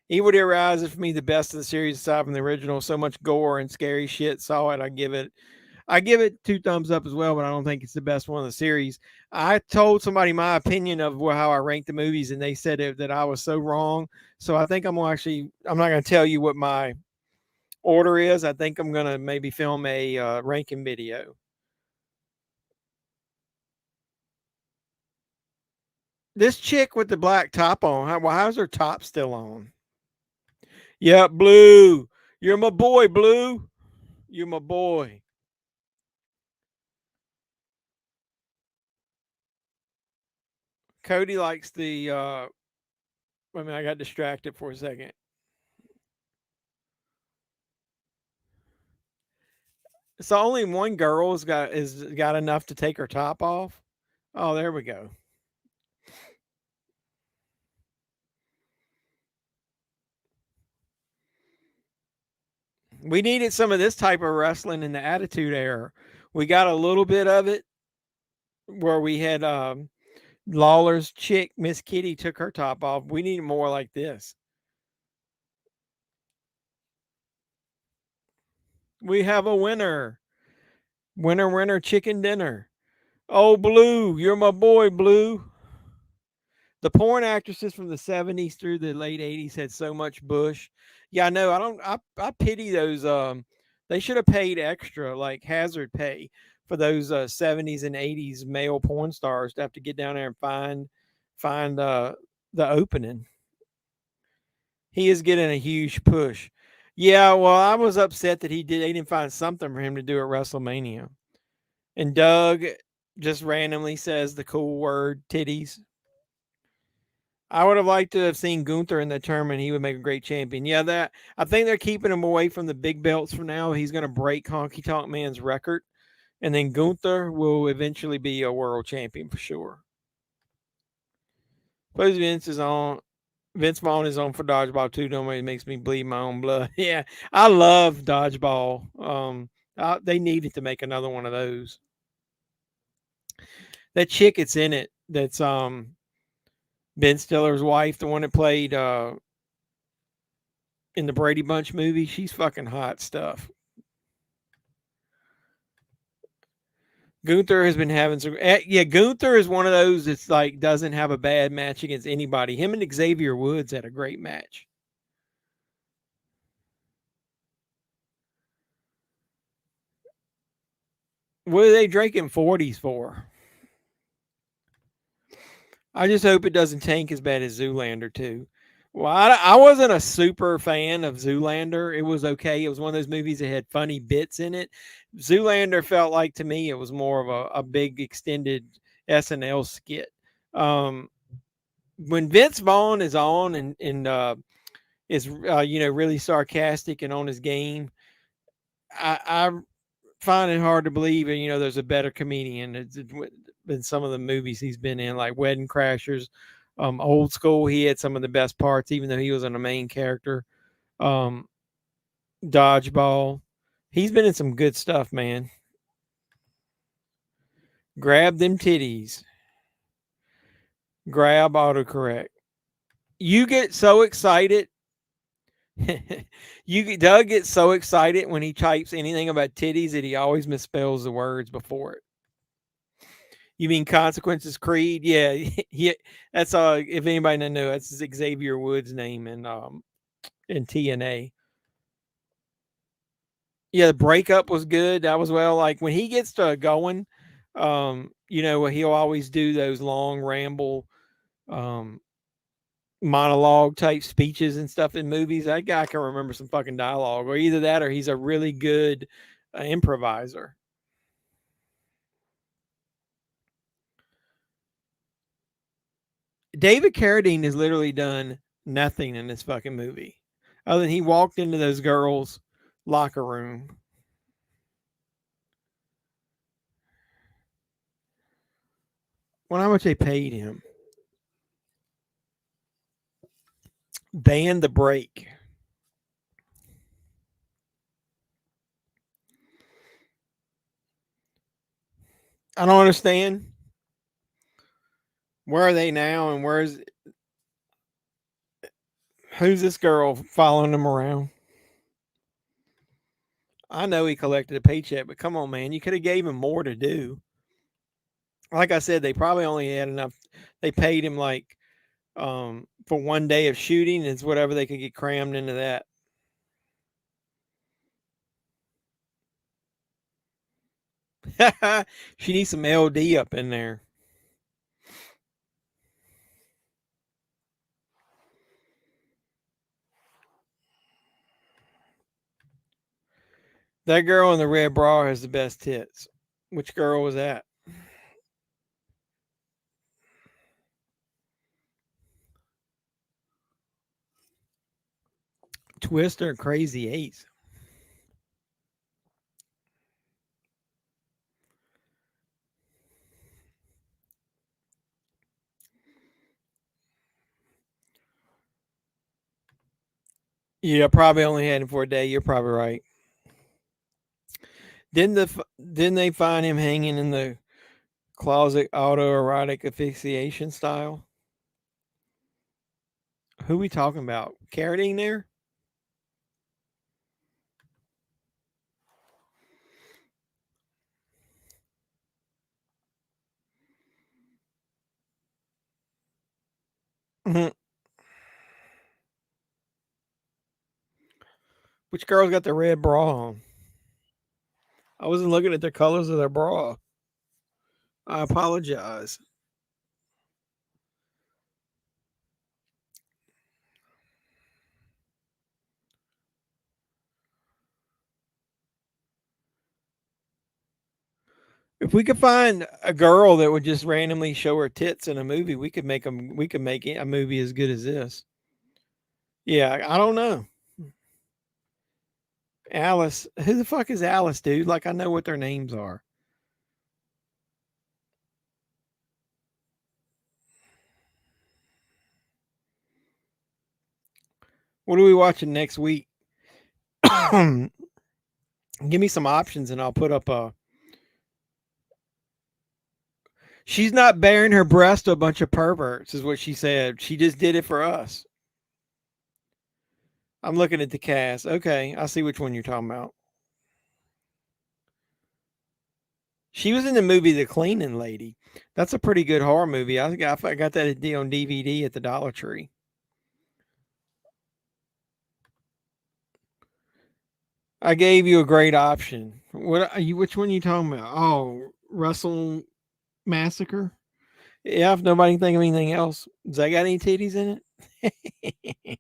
S7: Evil Dead Rise is for me the best of the series aside from the original. So much gore and scary shit. Saw it. I give it 2 thumbs up as well, but I don't think it's the best one of the series. I told somebody my opinion of how I rank the movies, and they said that I was so wrong. So I think I'm not going to tell you what my order is. I think I'm going to maybe film a ranking video. This chick with the black top on, how's her top still on? Yeah, Blue. You're my boy, Blue. You're my boy. Cody likes the I got distracted for a second. So only one girl's got enough to take her top off. Oh, there we go. We needed some of this type of wrestling in the Attitude Era. We got a little bit of it where we had Lawler's chick, Miss Kitty, took her top off. We need more like this. We have a winner. Winner, winner, chicken dinner. Oh, Blue, you're my boy, Blue. The porn actresses from the 70s through the late 80s had so much bush. Yeah, I know. I pity those. They should have paid extra, like hazard pay, for those 70s and 80s male porn stars to have to get down there and find the opening. He is getting a huge push. Yeah, well, I was upset that they didn't find something for him to do at WrestleMania. And Doug just randomly says the cool word titties. I would have liked to have seen Gunther in the tournament. He would make a great champion. Yeah, that I think they're keeping him away from the big belts for now. He's going to break Honky Tonk Man's record, and then Gunther will eventually be a world champion for sure. Suppose Vince Vaughn is on for Dodgeball too. Don't it makes me bleed my own blood. Yeah, I love Dodgeball. They needed to make another one of those. That chick that's in it, that's Ben Stiller's wife, the one that played in the Brady Bunch movie, she's fucking hot stuff. Gunther has been having some. Yeah, Gunther is one of those that's like doesn't have a bad match against anybody. Him and Xavier Woods had a great match. What are they drinking 40s for? I just hope it doesn't tank as bad as Zoolander 2. Well, I wasn't a super fan of Zoolander. It was okay. It was one of those movies that had funny bits in it. Zoolander felt like to me it was more of a big extended SNL skit. When Vince Vaughn is on and is really sarcastic and on his game, I find it hard to believe, and there's a better comedian than some of the movies he's been in, like Wedding Crashers, Old School. He had some of the best parts, even though he wasn't a main character. Um, Dodgeball. He's been in some good stuff, man. Grab them titties. Grab autocorrect. You get so excited. Doug gets so excited when he types anything about titties that he always misspells the words before it. You mean Consequences Creed? Yeah, yeah. That's if anybody doesn't know, that's Xavier Woods' name in TNA. Yeah, the breakup was good. That was like when he gets to going, he'll always do those long ramble monologue type speeches and stuff in movies. That guy can remember some fucking dialogue, or either that or he's a really good improviser. David Carradine has literally done nothing in this fucking movie other than he walked into those girls' locker room. Well, how much they paid him? Ban the break. I don't understand. Where are they now, and who's this girl following him around? I know he collected a paycheck, but come on, man, you could have gave him more to do. Like I said, they probably only had enough. They paid him for one day of shooting. It's whatever they could get crammed into that. She needs some LD up in there. That girl in the red bra has the best tits. Which girl was that? Twister Crazy Eights. Yeah, probably only had him for a day. You're probably right. Didn't they find him hanging in the closet autoerotic asphyxiation style? Who we talking about? Carradine there? Mm-hmm. Which girl's got the red bra on? I wasn't looking at the colors of their bra. I apologize. If we could find a girl that would just randomly show her tits in a movie, we could make them. We could make a movie as good as this. Yeah, I don't know. Alice, who the fuck is Alice, dude? Like I know what their names are. What are we watching next week? Give me some options, and I'll put up a. She's not bearing her breast to a bunch of perverts, is what she said. She just did it for us. I'm looking at the cast. Okay, I see which one you're talking about. She was in the movie The Cleaning Lady. That's a pretty good horror movie. I got that on DVD at the Dollar Tree. I gave you a great option. What are you? Which one are you talking about? Oh, Russell Massacre. Yeah, if nobody can think of anything else, does that got any titties in it?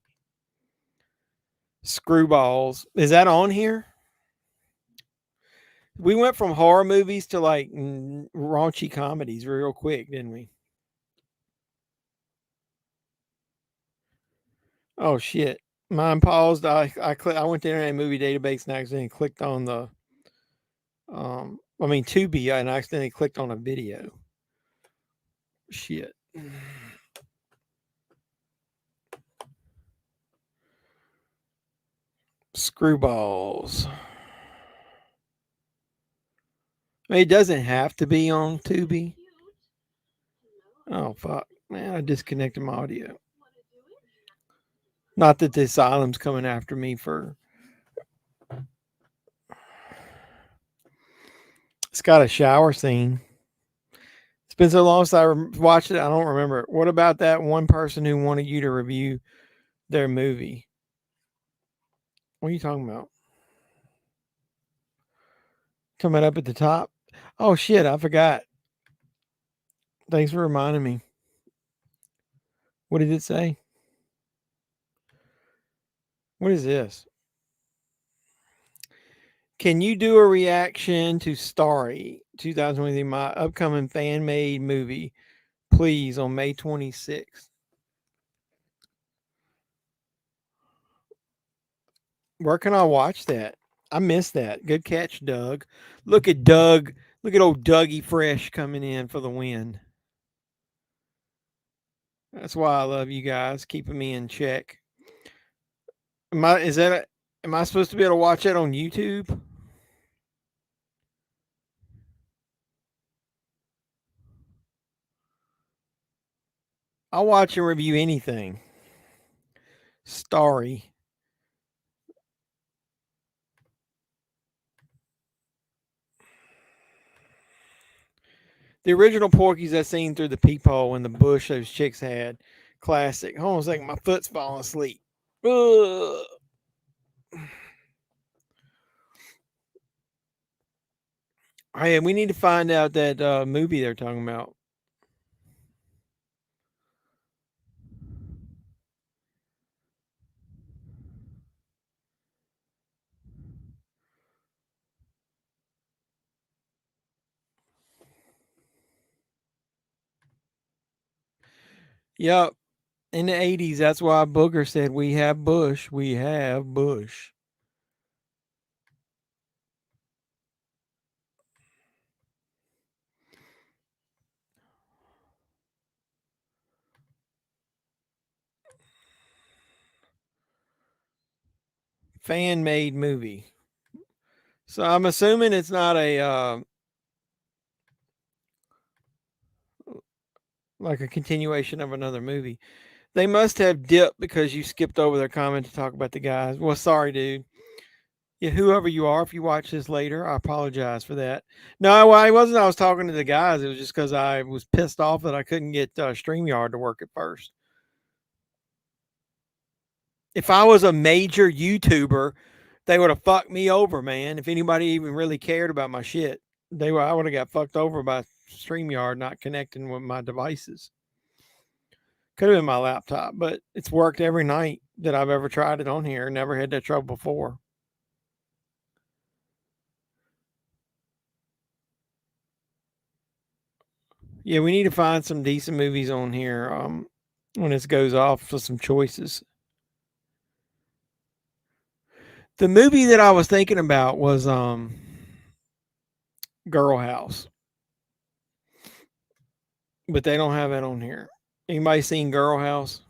S7: Screwballs. Is that on here? We went from horror movies to like raunchy comedies real quick, didn't we? Oh shit. Mine paused. I went to Internet Movie Database and accidentally clicked on the Tubi, and I accidentally clicked on a video. Shit. Screwballs. I mean, it doesn't have to be on Tubi. Oh fuck, man! I disconnected my audio. Not that the Asylum's coming after me for. It's got a shower scene. It's been so long since I watched it, I don't remember. What about that one person who wanted you to review their movie? What are you talking about? Coming up at the top? Oh shit, I forgot. Thanks for reminding me. What did it say? What is this? Can you do a reaction to Starry 2023, my upcoming fan-made movie, please, on May 26th? Where can I watch that? I missed that. Good catch, Doug. Look at Doug. Look at old Dougie Fresh coming in for the win. That's why I love you guys, keeping me in check. Am I supposed to be able to watch that on YouTube? I'll watch and review anything. Starry. The original Porky's I seen through the peephole in the bush those chicks had. Classic. Hold on a second. My foot's falling asleep. Ugh. Hey, we need to find out that movie they're talking about. Yep. In the 80s, that's why Booger said, we have Bush. We have Bush. Fan-made movie. So I'm assuming it's not a like a continuation of another movie. They must have dipped because you skipped over their comment to talk about the guys. Well, sorry, dude. Yeah, whoever you are, if you watch this later, I apologize for that. No, well, I wasn't. I was talking to the guys. It was just because I was pissed off that I couldn't get StreamYard to work at first. If I was a major YouTuber, they would have fucked me over, man. If anybody even really cared about my shit, I would have got fucked over by StreamYard not connecting with my devices. Could have been my laptop, but it's worked every night that I've ever tried it on here. Never had that trouble before. Yeah, we need to find some decent movies on here when this goes off for some choices. The movie that I was thinking about was Girl House. But they don't have it on here. Anybody seen Girl House?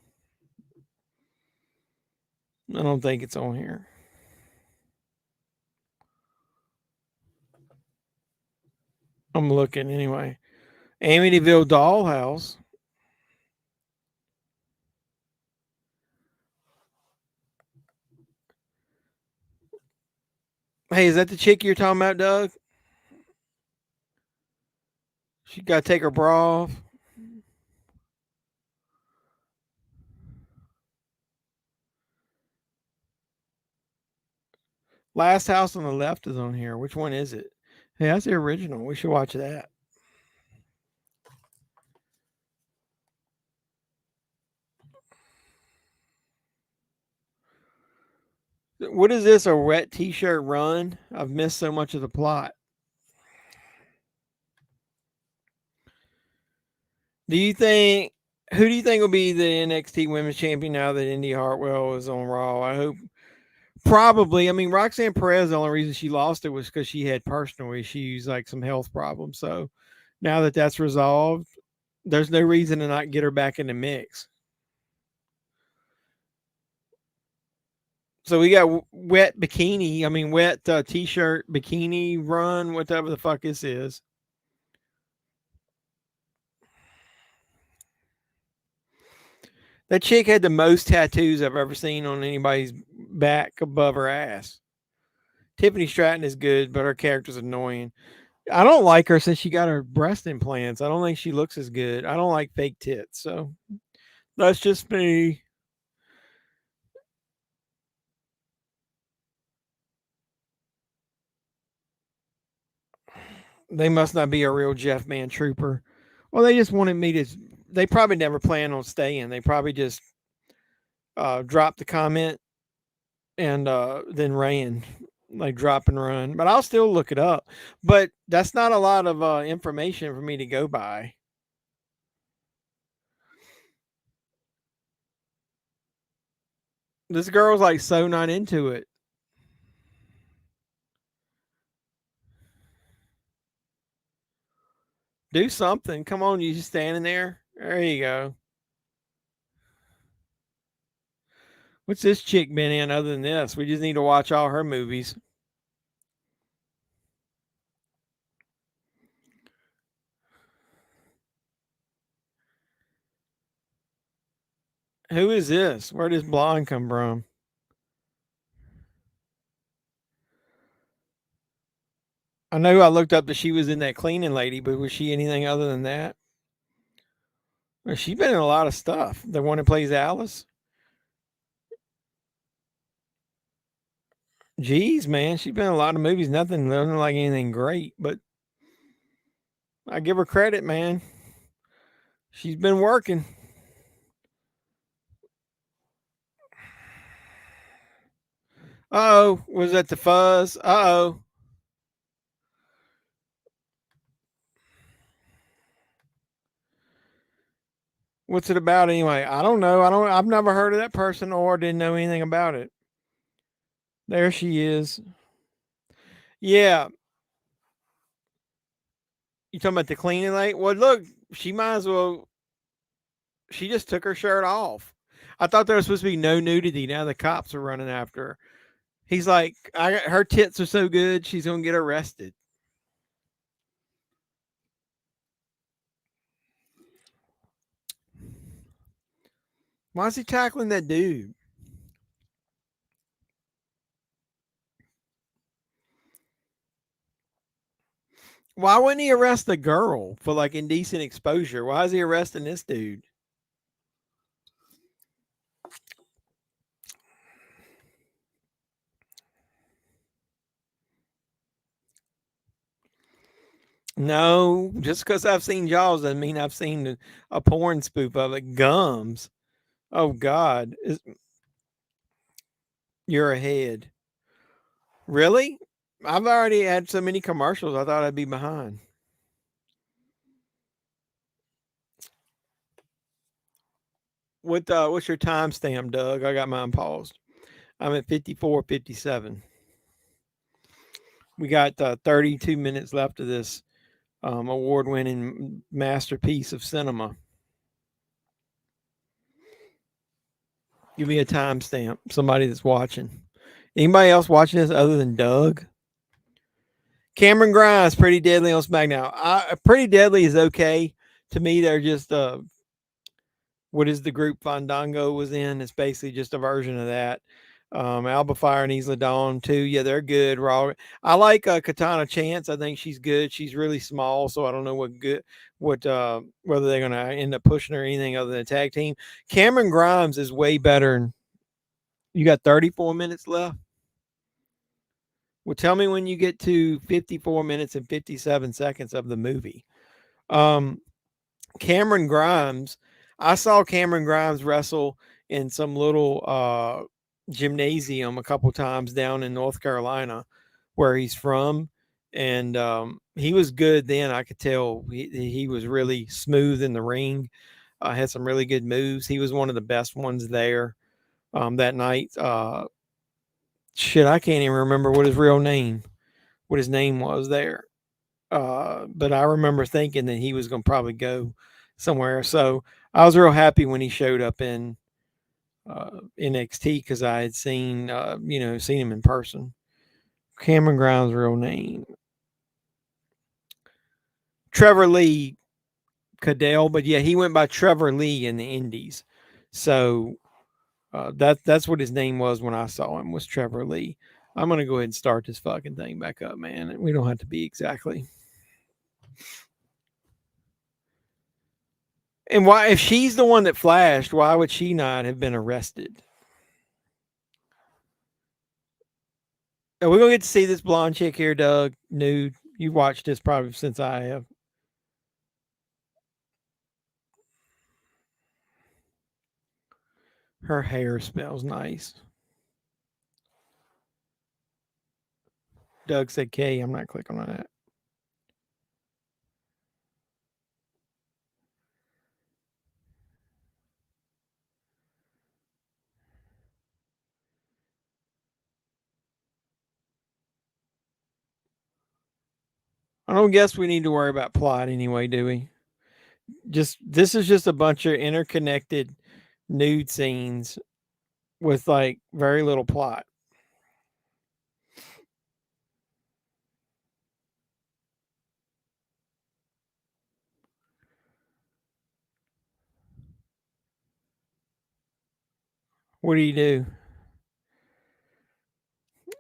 S7: I don't think it's on here. I'm looking anyway. Amityville Dollhouse. Hey, is that the chick you're talking about, Doug? She got to take her bra off. Last House on the Left is on here. Which one is it? Hey, that's the original. We should watch that. What is this? A wet t-shirt run? I've missed so much of the plot. Do you think Who do you think will be the NXT Women's Champion now that Indy Hartwell is on Raw? I hope. Probably. I mean, Roxanne Perez, the only reason she lost it was because she had personal issues, like some health problems. So now that that's resolved, there's no reason to not get her back in the mix. So we got wet bikini. I mean, wet t-shirt bikini run, whatever the fuck this is. That chick had the most tattoos I've ever seen on anybody's back above her ass. Tiffany Stratton is good, but her character's annoying. I don't like her since she got her breast implants. I don't think she looks as good. I don't like fake tits. So that's just me. They must not be a real Jeff Man trooper. Well, they just wanted me to. They probably never plan on staying. They probably just dropped the comment and then ran, like drop and run. But I'll still look it up. But that's not a lot of information for me to go by. This girl's like so not into it. Do something. Come on, you just standing there. There you go. What's this chick been in other than this? We just need to watch all her movies. Who is this? Where does blonde come from? I know I looked up that she was in that cleaning lady, but was she anything other than that? Well, she's been in a lot of stuff. The one that plays Alice. Jeez, man, she's been in a lot of movies. Nothing like anything great, but I give her credit, man. She's been working. Uh-oh, was that the fuzz? Uh-oh. What's it about anyway? I don't know. I've never heard of that person or didn't know anything about it. There she is. Yeah. You talking about the cleaning lady? Well, look, she might as well. She just took her shirt off. I thought there was supposed to be no nudity. Now the cops are running after her. He's like, her tits are so good, she's gonna get arrested. Why is he tackling that dude? Why wouldn't he arrest the girl for like indecent exposure? Why is he arresting this dude? No, just because I've seen Jaws doesn't mean I've seen a porn spoof of it. Gums. Oh God, you're ahead. Really? I've already had so many commercials. I thought I'd be behind. What's your timestamp, Doug? I got mine paused. I'm at 54:57. We got 32 minutes left of this award-winning masterpiece of cinema. Give me a timestamp. Somebody that's watching. Anybody else watching this other than Doug? Cameron Grimes, Pretty Deadly on SmackDown. Pretty Deadly is okay. To me, they're just what is the group Fandango was in? It's basically just a version of that. Alba Fire and Isla Dawn too. Yeah, they're good. Raw. I like Katana Chance. I think she's good. She's really small, so I don't know whether they're gonna end up pushing her or anything other than a tag team. Cameron Grimes is way better. You got 34 minutes left. Well, tell me when you get to 54 minutes and 57 seconds of the movie. Cameron Grimes. I saw Cameron Grimes wrestle in some little gymnasium a couple times down in North Carolina where he's from. And he was good then. I could tell he was really smooth in the ring. Had some really good moves. He was one of the best ones there that night. Shit, I can't even remember what his real name, what his name was there. But I remember thinking that he was going to probably go somewhere. So I was real happy when he showed up in NXT because I had seen, seen him in person. Cameron Grimes' real name, Trevor Lee Cadell, but yeah, he went by Trevor Lee in the Indies. So that's what his name was when I saw him, was Trevor Lee. I'm gonna go ahead and start this fucking thing back up, man. We don't have to be exactly. And why, if she's the one that flashed, why would she not have been arrested? Are we gonna get to see this blonde chick here, Doug, nude? You watched this probably since I have. Her hair smells nice. Doug said K. I'm not clicking on that. I don't guess we need to worry about plot anyway, do we? This is just a bunch of interconnected nude scenes with like very little plot. What do you do?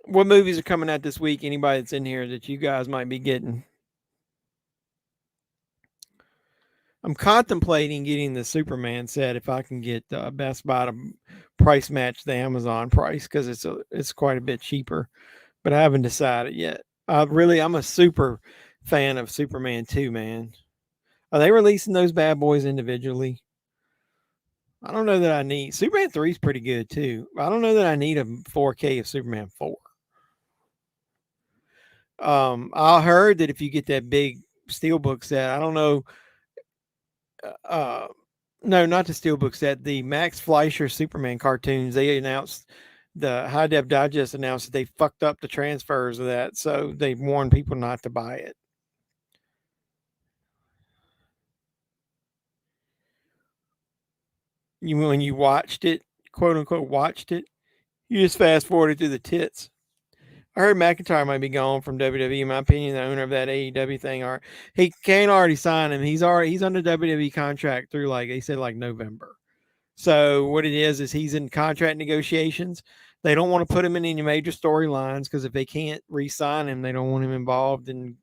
S7: What movies are coming out this week? Anybody that's in here that you guys might be getting? I'm contemplating getting the Superman set if I can get Best Buy to price match the Amazon price because it's quite a bit cheaper, but I haven't decided yet. I'm a super fan of Superman 2, man. Are they releasing those bad boys individually? I don't know that I need Superman 3 is pretty good too. I don't know that I need a 4K of Superman 4. I heard that if you get that big steelbook set, I don't know. No, not the steelbook set. The Max Fleischer Superman cartoons. They announced the High Def Digest announced that they fucked up the transfers of that, so they warned people not to buy it. When you watched it, quote unquote, watched it, you just fast forwarded through the tits. I heard McIntyre might be gone from WWE. In my opinion, the owner of that AEW thing, or he can't already sign him. He's under WWE contract through like they said like November. So what it is he's in contract negotiations. They don't want to put him in any major storylines because if they can't re-sign him, they don't want him involved in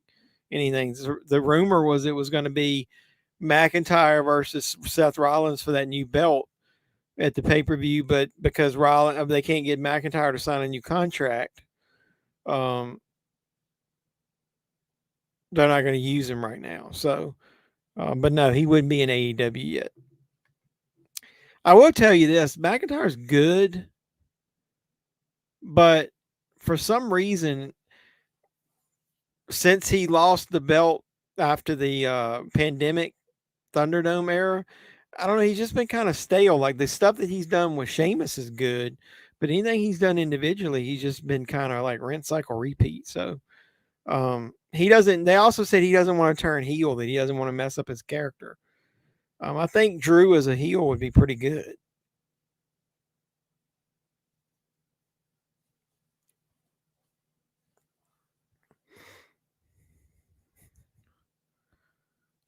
S7: anything. The rumor was it was going to be McIntyre versus Seth Rollins for that new belt at the pay-per-view, but because they can't get McIntyre to sign a new contract, they're not going to use him right now. So, but no, he wouldn't be in AEW yet. I will tell you this: McIntyre's good, but for some reason, since he lost the belt after the pandemic Thunderdome era, I don't know. He's just been kind of stale. Like the stuff that he's done with Sheamus is good, but anything he's done individually, he's just been kind of like rinse, cycle, repeat. So he doesn't. They also said he doesn't want to turn heel. That he doesn't want to mess up his character. I think Drew as a heel would be pretty good.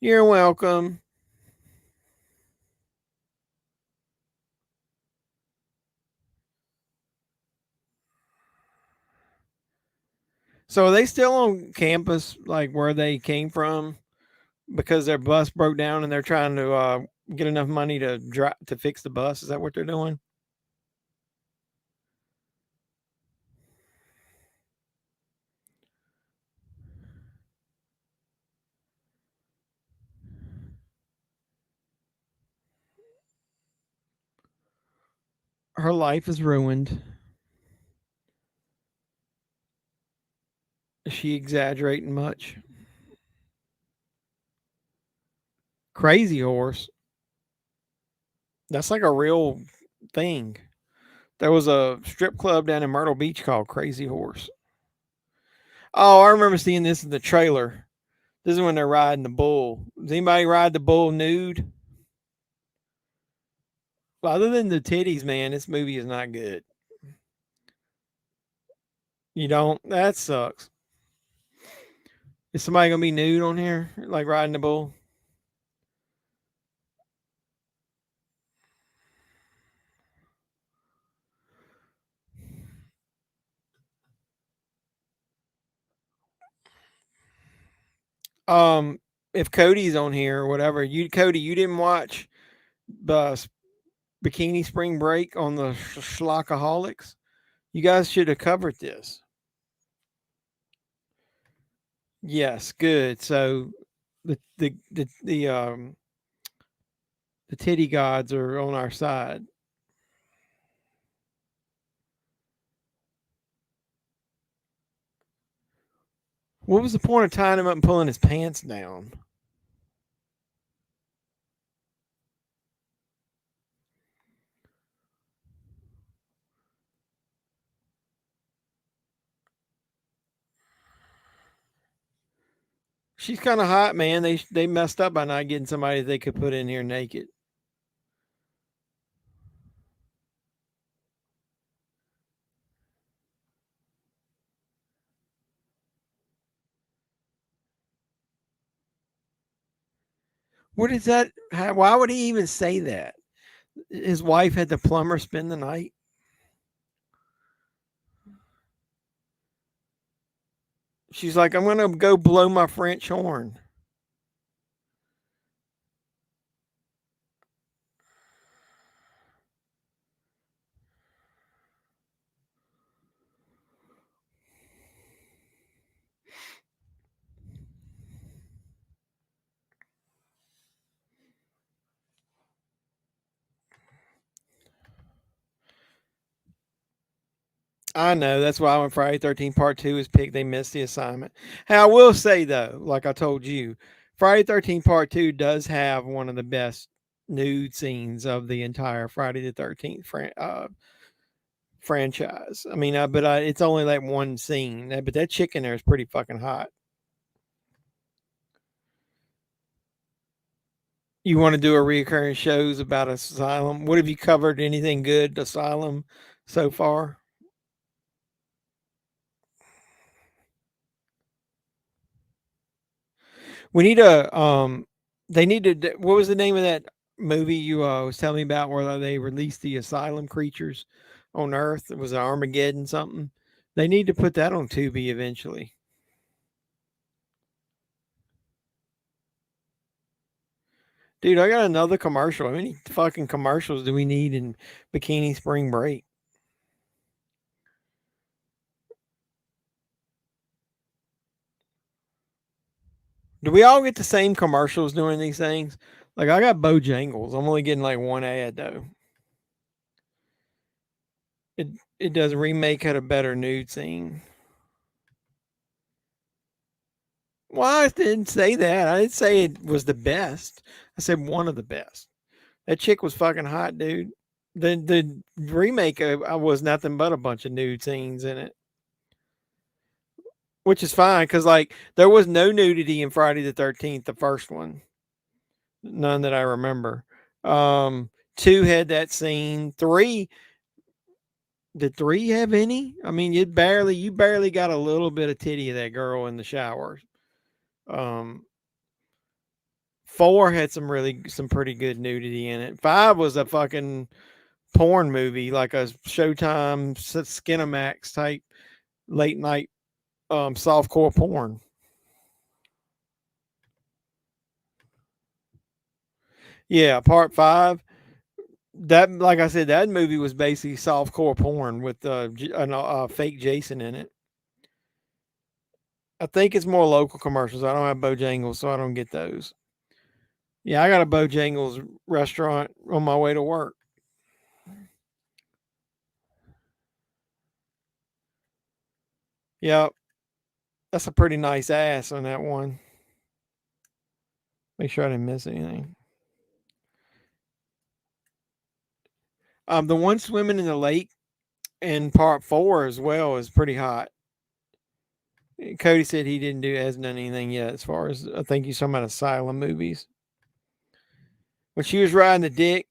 S7: You're welcome. So are they still on campus, like where they came from, because their bus broke down and they're trying to get enough money to fix the bus? Is that what they're doing? Her life is ruined. Is she exaggerating much? Crazy Horse. That's like a real thing. There was a strip club down in Myrtle Beach called Crazy Horse. Oh, I remember seeing this in the trailer. This is when they're riding the bull. Does anybody ride the bull nude? Well, other than the titties, man, this movie is not good. You don't? That sucks. Is somebody gonna be nude on here, like riding the bull? Um, if Cody's on here or whatever, Cody, you didn't watch the Bikini Spring Break on the Schlockaholics? You guys should have covered this. Yes, good. So the titty gods are on our side. What was the point of tying him up and pulling his pants down? She's kind of hot, man. They messed up by not getting somebody they could put in here naked. What is that? Why would he even say that? His wife had the plumber spend the night. She's like, I'm gonna go blow my French horn. I know. That's why when Friday 13 Part 2 is picked, they missed the assignment. Hey, I will say, though, like I told you, Friday 13 Part 2 does have one of the best nude scenes of the entire Friday the 13th franchise. I mean, it's only like one scene, but that chick in there is pretty fucking hot. You want to do a reoccurring shows about Asylum? What have you covered? Anything good Asylum so far? We need a they need to. What was the name of that movie you was telling me about where they released the asylum creatures on Earth? It was Armageddon something. They need to put that on Tubi eventually. Dude, I got another commercial. How many fucking commercials do we need in Bikini Spring Break? Do we all get the same commercials doing these things? Like I got Bojangles. I'm only getting like one ad though. It it does remake had a better nude scene. Well, I didn't say that. I didn't say it was the best. I said one of the best. That chick was fucking hot, dude. The remake was nothing but a bunch of nude scenes in it, which is fine because like there was no nudity in Friday the 13th, the first one, none that I remember. Two had that scene. Three, did three have any? I mean, you barely got a little bit of titty of that girl in the shower. Um, Four had some pretty good nudity in it. Five was a fucking porn movie, like a Showtime Skinamax type late night softcore porn. Yeah, part five. That, like I said, that movie was basically softcore porn with fake Jason in it. I think it's more local commercials. I don't have Bojangles, so I don't get those. Yeah, I got a Bojangles restaurant on my way to work. Yep, that's a pretty nice ass on that one. Make sure I didn't miss anything. The one swimming in the lake in part 4 as well is pretty hot. Cody said he hasn't done anything yet as far as, I think he's talking about Asylum movies. When she was riding the dick,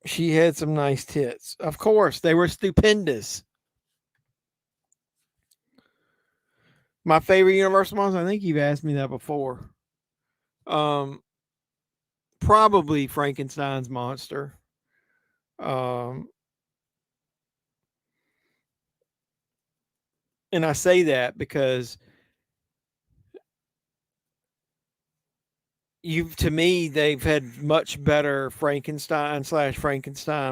S7: she had some nice tits. Of course, they were stupendous. My favorite Universal monster, I think you've asked me that before. Probably Frankenstein's monster. And I say that because to me, they've had much better Frankenstein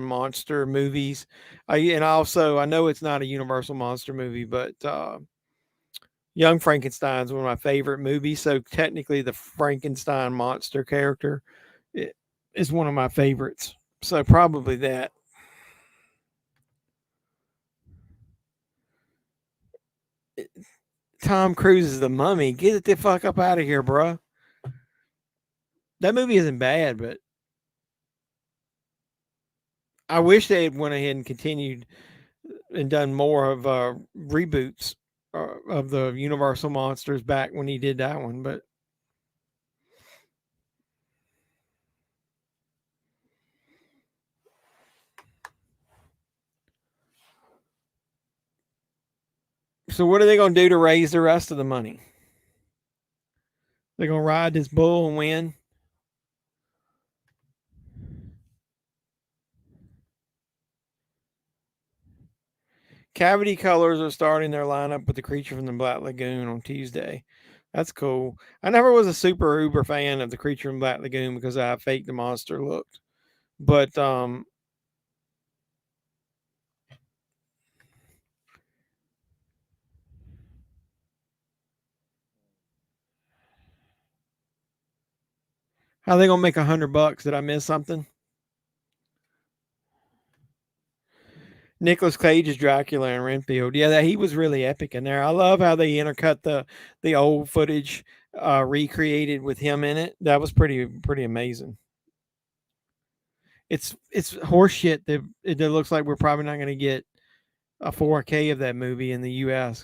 S7: monster movies. And also, I know it's not a Universal monster movie, but Young Frankenstein is one of my favorite movies. So technically, the Frankenstein monster character is one of my favorites. So probably that. Tom Cruise is the Mummy. Get it the fuck up out of here, bro. That movie isn't bad, but I wish they had went ahead and continued and done more of reboots of the Universal monsters back when he did that one. But so what are they going to do to raise the rest of the money? They're going to ride this bull and win? Cavity Colors are starting their lineup with the Creature from the Black Lagoon on Tuesday. That's cool. I never was a super uber fan of the Creature from Black Lagoon because of how fake the monster looked. But how are they gonna make $100? Did I miss something? Nicolas Cage is Dracula in Renfield. Yeah, he was really epic in there. I love how they intercut the old footage, recreated with him in it. That was pretty amazing. It's horseshit that it looks like we're probably not going to get a 4K of that movie in the U.S.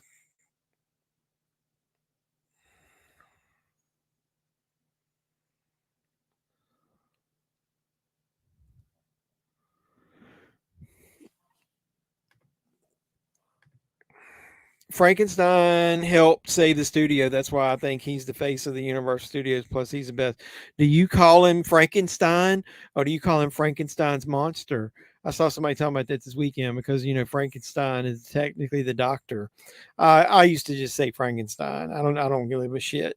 S7: Frankenstein helped save the studio. That's why I think he's the face of the Universal Studios. Plus, he's the best. Do you call him Frankenstein or do you call him Frankenstein's monster? I saw somebody talking about that this weekend because Frankenstein is technically the doctor. I used to just say Frankenstein. I don't give a shit.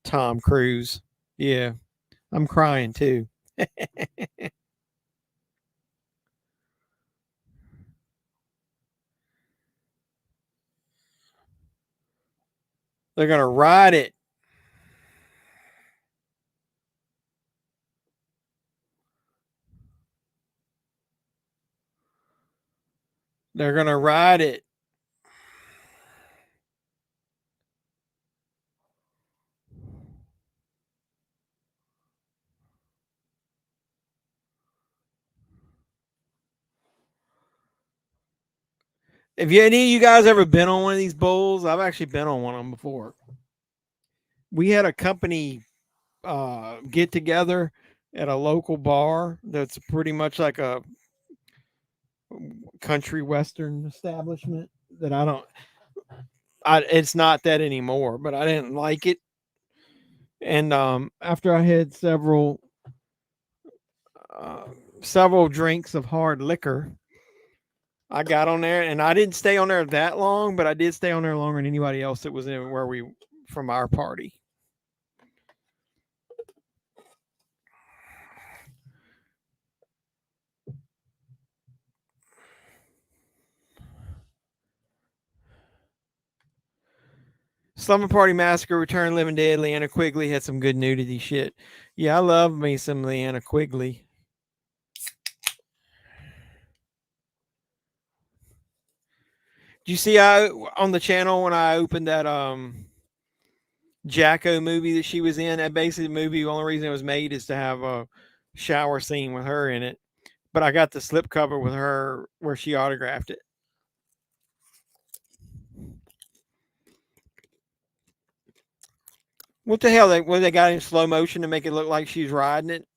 S7: Tom Cruise. Yeah, I'm crying too. They're gonna ride it. They're gonna ride it. Have any of you guys ever been on one of these bowls? I've actually been on one of them before. We had a company get together at a local bar that's pretty much like a country western establishment that it's not that anymore, but I didn't like it. And after I had several drinks of hard liquor, I got on there, and I didn't stay on there that long, but I did stay on there longer than anybody else that was in from our party. Slumber Party Massacre, Return Living Dead, Leanna Quigley had some good nudity shit. Yeah, I love me some Leanna Quigley. Did you see on the channel when I opened that Jacko movie that she was in? That basically movie, the only reason it was made is to have a shower scene with her in it. but I got the slipcover with her where she autographed it. What the hell? They got in slow motion to make it look like she's riding it?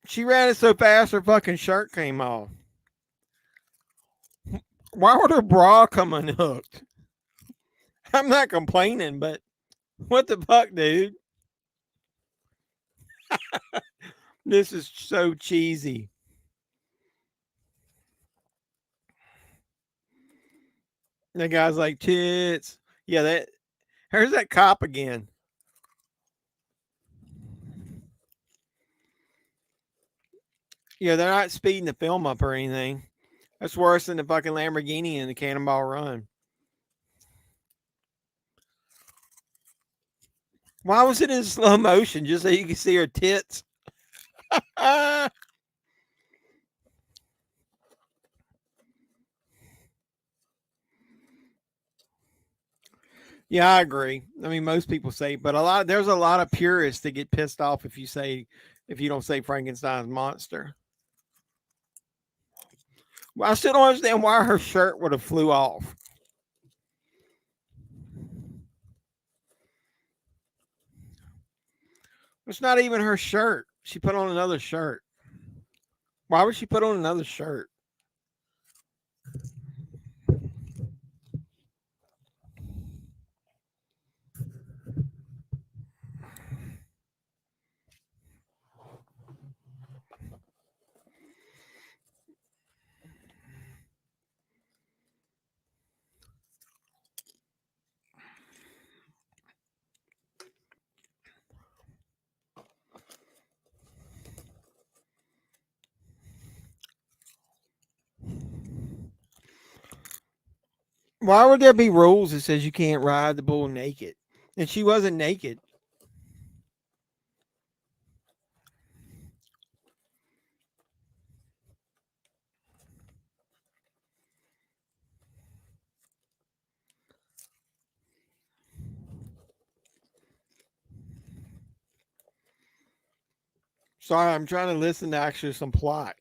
S7: She ran it so fast her fucking shirt came off. Why would her bra come unhooked? I'm not complaining, but what the fuck, dude? This is so cheesy. The guy's like, tits. Yeah, here's that cop again. Yeah, they're not speeding the film up or anything. That's worse than the fucking Lamborghini in the Cannonball Run. Why was it in slow motion? Just so you can see her tits? Yeah, I agree. I mean, most people say, but there's a lot of purists that get pissed off if you don't say Frankenstein's monster. Well, I still don't understand why her shirt would have flew off. It's not even her shirt. She put on another shirt. Why would she put on another shirt? Why would there be rules that says you can't ride the bull naked? And she wasn't naked. Sorry, I'm trying to listen to actually some plot.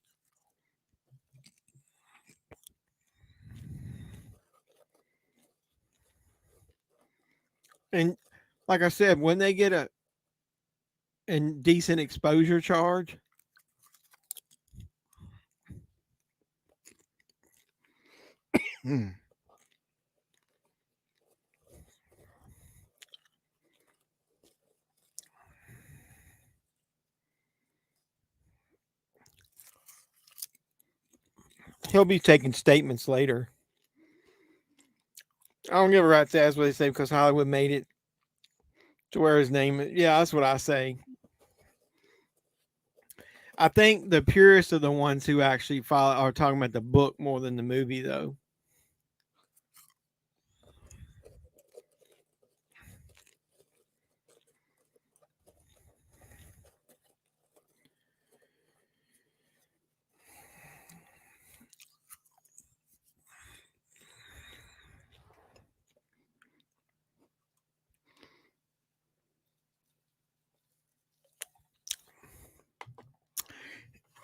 S7: And like I said, when they get a decent exposure charge, he'll be taking statements later. I don't give a rat's ass what they say because Hollywood made it to where his name is. Yeah, that's what I say. I think the purists are the ones who actually are talking about the book more than the movie, though.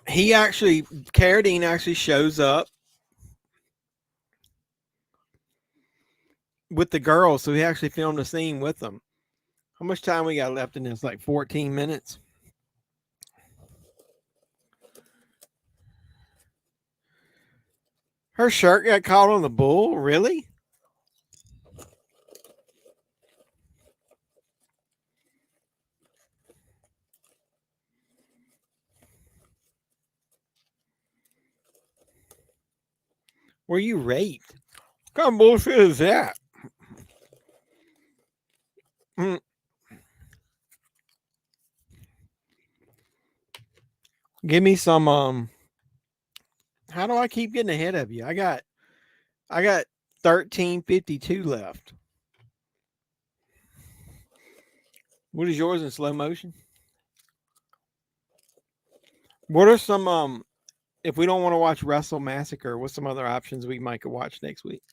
S7: Carradine actually shows up with the girls, so he actually filmed a scene with them. How much time we got left in this? Like 14 minutes. Her shirt got caught on the bull? Really? Were you raped? What kind of bullshit is that? Give me some how do I keep getting ahead of you? I got 13:52 left. What is yours in slow motion? What are some if we don't want to watch Wrestle Massacre, what's some other options we might could watch next week?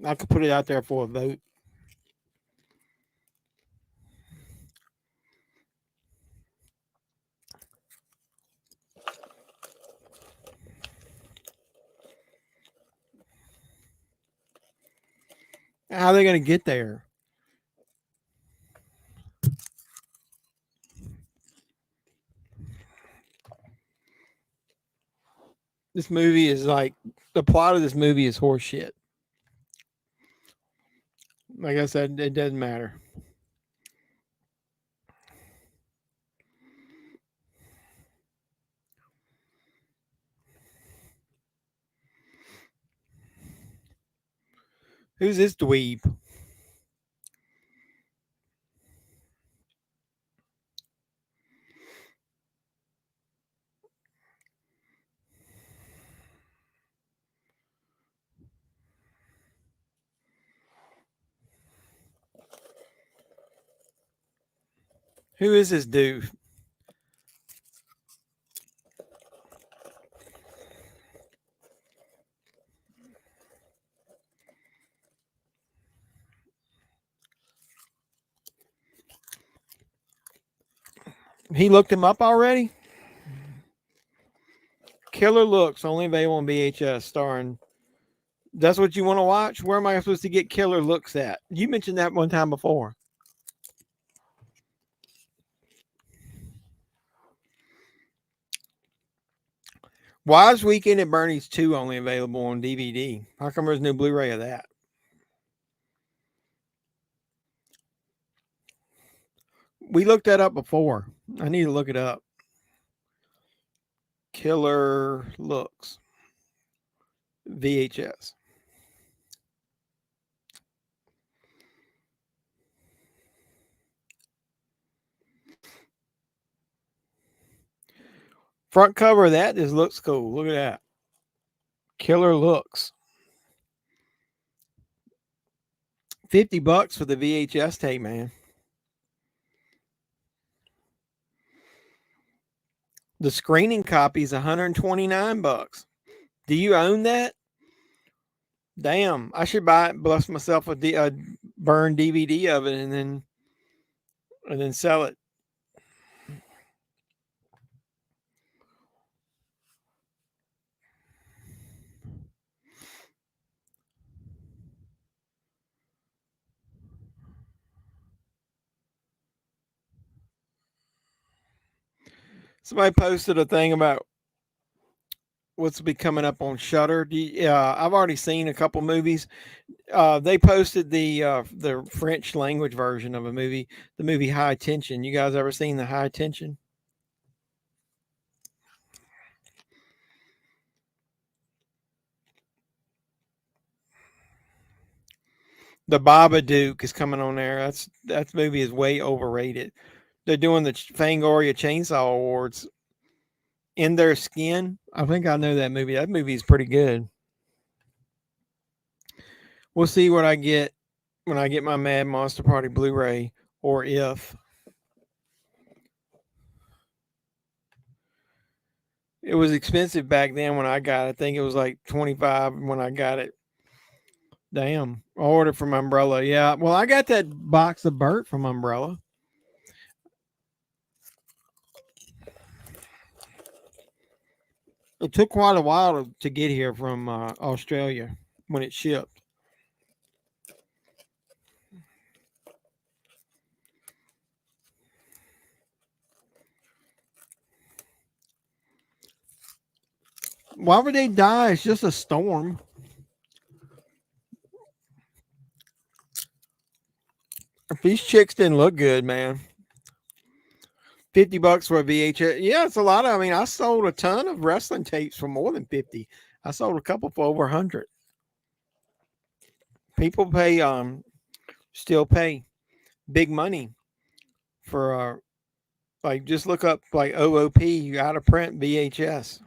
S7: I could put it out there for a vote. How are they going to get there? This movie is like, the plot of this movie is horseshit. Like I said, it doesn't matter. Who's this dweeb? Who is this dude? He looked him up already? Killer Looks, only available on VHS, starring. That's what you want to watch? Where am I supposed to get Killer Looks at? You mentioned that one time before. Wise Weekend at Bernie's 2 only available on DVD. How come there's no Blu-ray of that? We looked that up before. I need to look it up. Killer Looks. VHS. Front cover of that just looks cool. Look at that. Killer Looks. $50 for the VHS tape, man. The screening copy is $129. Do you own that? Damn, I should buy it, bless myself a burned DVD of it, and then sell it. Somebody posted a thing about what's be coming up on Shutter. I've already seen a couple movies. They posted the French language version of a movie, the movie High Tension. You guys ever seen the High Tension? The Babadook is coming on there. That movie is way overrated. They're doing the Fangoria Chainsaw Awards. In Their Skin. I think I know that movie. That movie is pretty good. We'll see what I get when I get my Mad Monster Party Blu-ray, or if. It was expensive back then when I got it. I think it was like $25 when I got it. Damn. I ordered from Umbrella. Yeah. Well, I got that box of Burt from Umbrella. It took quite a while to get here from Australia when it shipped. Why would they die? It's just a storm. If these chicks didn't look good, man. $50 for a VHS. Yeah, it's a lot. I mean, I sold a ton of wrestling tapes for more than 50. I sold a couple for over 100. People still pay big money for like, just look up like OOP out of print VHS.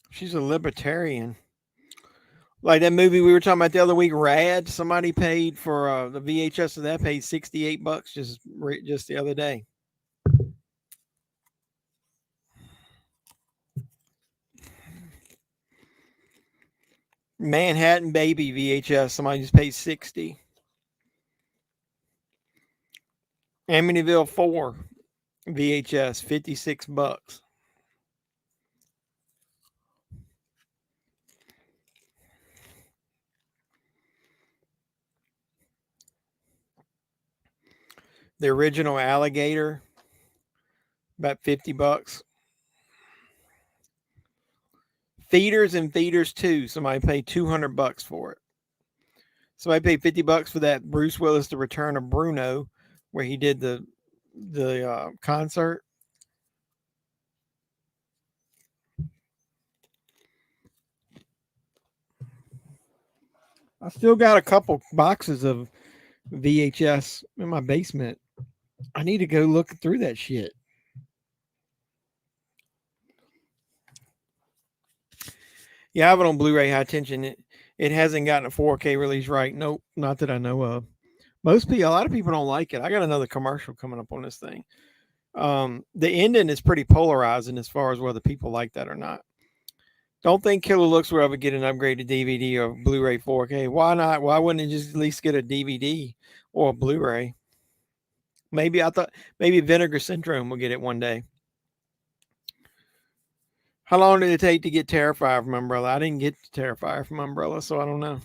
S7: She's a libertarian. Like that movie we were talking about the other week, Rad. Somebody paid for the VHS of that. Paid $68 just the other day. Manhattan Baby VHS. Somebody just paid 60. Amityville 4 VHS, $56. The original Alligator, about $50. Feeders and Feeders 2. Somebody paid $200 for it. Somebody paid $50 for that Bruce Willis: The Return of Bruno, where he did the concert. I still got a couple boxes of VHS in my basement. I need to go look through that shit. Yeah, I have it on Blu-ray High Tension. It hasn't gotten a 4K release right. Nope, not that I know of. A lot of people don't like it. I got another commercial coming up on this thing. The ending is pretty polarizing as far as whether people like that or not. Don't think Killer Looks will ever get an upgraded DVD or Blu-ray 4K. Why not? Why wouldn't it just at least get a DVD or a Blu-ray? Maybe Vinegar Syndrome will get it one day. How long did it take to get Terrifier from Umbrella? I didn't get Terrifier from Umbrella, so I don't know.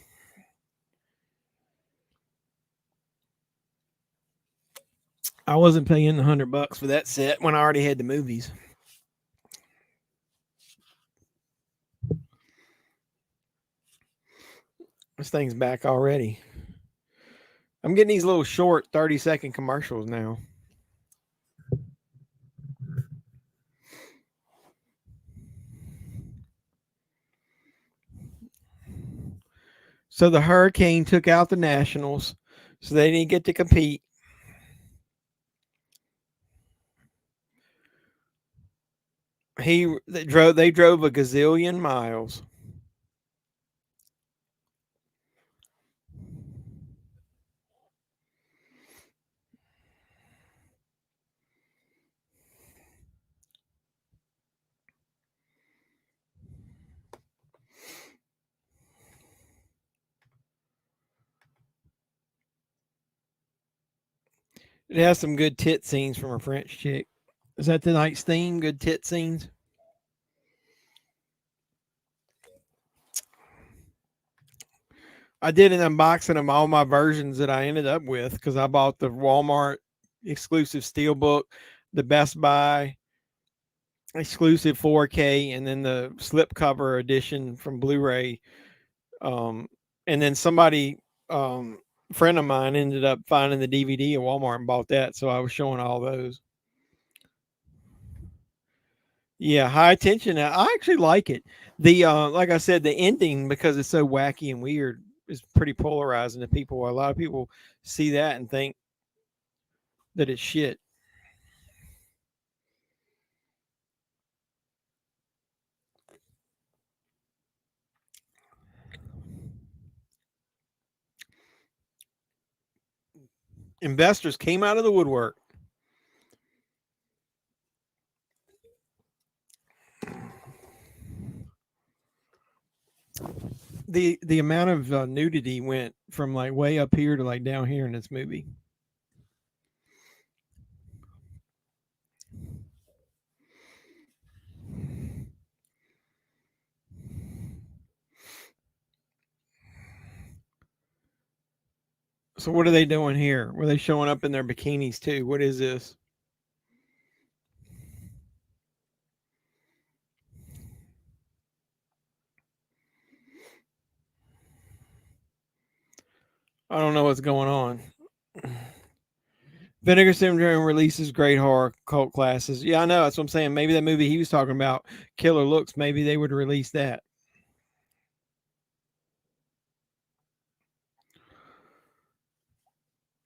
S7: I wasn't paying the $100 for that set when I already had the movies. This thing's back already. I'm getting these little short 30-second commercials now. So the Hurricane took out the Nationals, so they didn't get to compete. They drove a gazillion miles. It has some good tit scenes from a French chick. Is that tonight's theme? Good tit scenes? I did an unboxing of all my versions that I ended up with because I bought the Walmart exclusive Steelbook, the Best Buy exclusive 4K, and then the slipcover edition from Blu-ray. And then somebody, friend of mine, ended up finding the DVD at Walmart and bought that, so I was showing all those. Yeah, High Tension. I actually like it. The like I said, the ending, because it's so wacky and weird, is pretty polarizing to people. A lot of people see that and think that it's shit. Investors came out of the woodwork. The amount of nudity went from like way up here to like down here in this movie. So what are they doing here? Were they showing up in their bikinis too? What is this? I don't know what's going on. Vinegar Syndrome releases great horror cult classes. Yeah, I know. That's what I'm saying. Maybe that movie he was talking about, Killer Looks, maybe they would release that.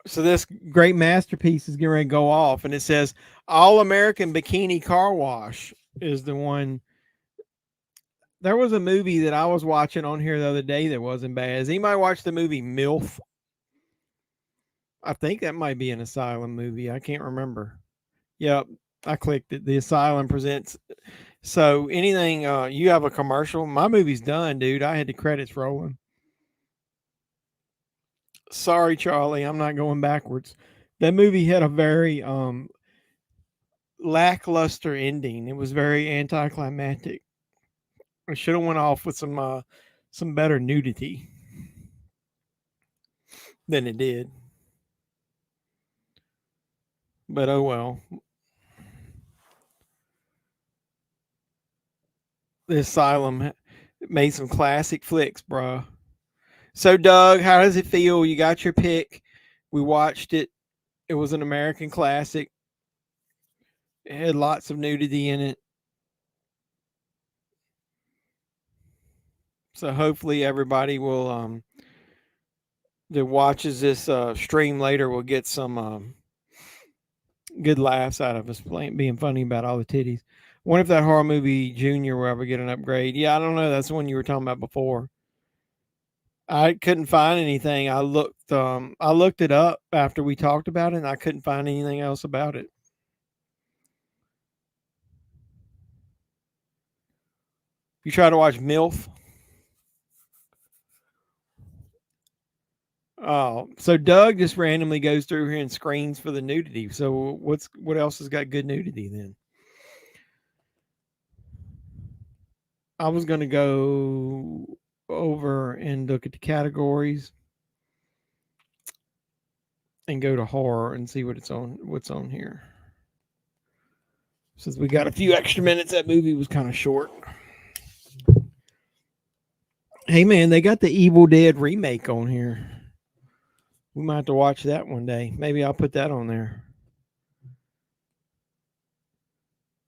S7: So this great masterpiece is getting ready to go off, and it says All American Bikini Car Wash is the one There was a movie that I was watching on here the other day that wasn't bad. Has anybody watched the movie MILF? I think that might be an Asylum movie. I can't remember. Yep, I clicked it. The Asylum presents. So anything, you have a commercial? My movie's done, dude. I had the credits rolling. Sorry, Charlie, I'm not going backwards. That movie had a very lackluster ending. It was very anticlimactic. I should have went off with some better nudity than it did. But oh well. The Asylum made some classic flicks, bro. So, Doug, how does it feel? You got your pick. We watched it. It was an American classic. It had lots of nudity in it. So hopefully everybody will that watches this stream later will get some good laughs out of us being funny about all the titties. I wonder if that horror movie Junior will ever get an upgrade. Yeah, I don't know. That's the one you were talking about before. I couldn't find anything. I looked it up after we talked about it, and I couldn't find anything else about it. You try to watch MILF? Oh, so Doug just randomly goes through here and screens for the nudity. So what else has got good nudity then? I was gonna go over and look at the categories and go to horror and see what's on here. Since we got a few extra minutes, that movie was kind of short. Hey man, they got the Evil Dead remake on here. We might have to watch that one day. Maybe I'll put that on there.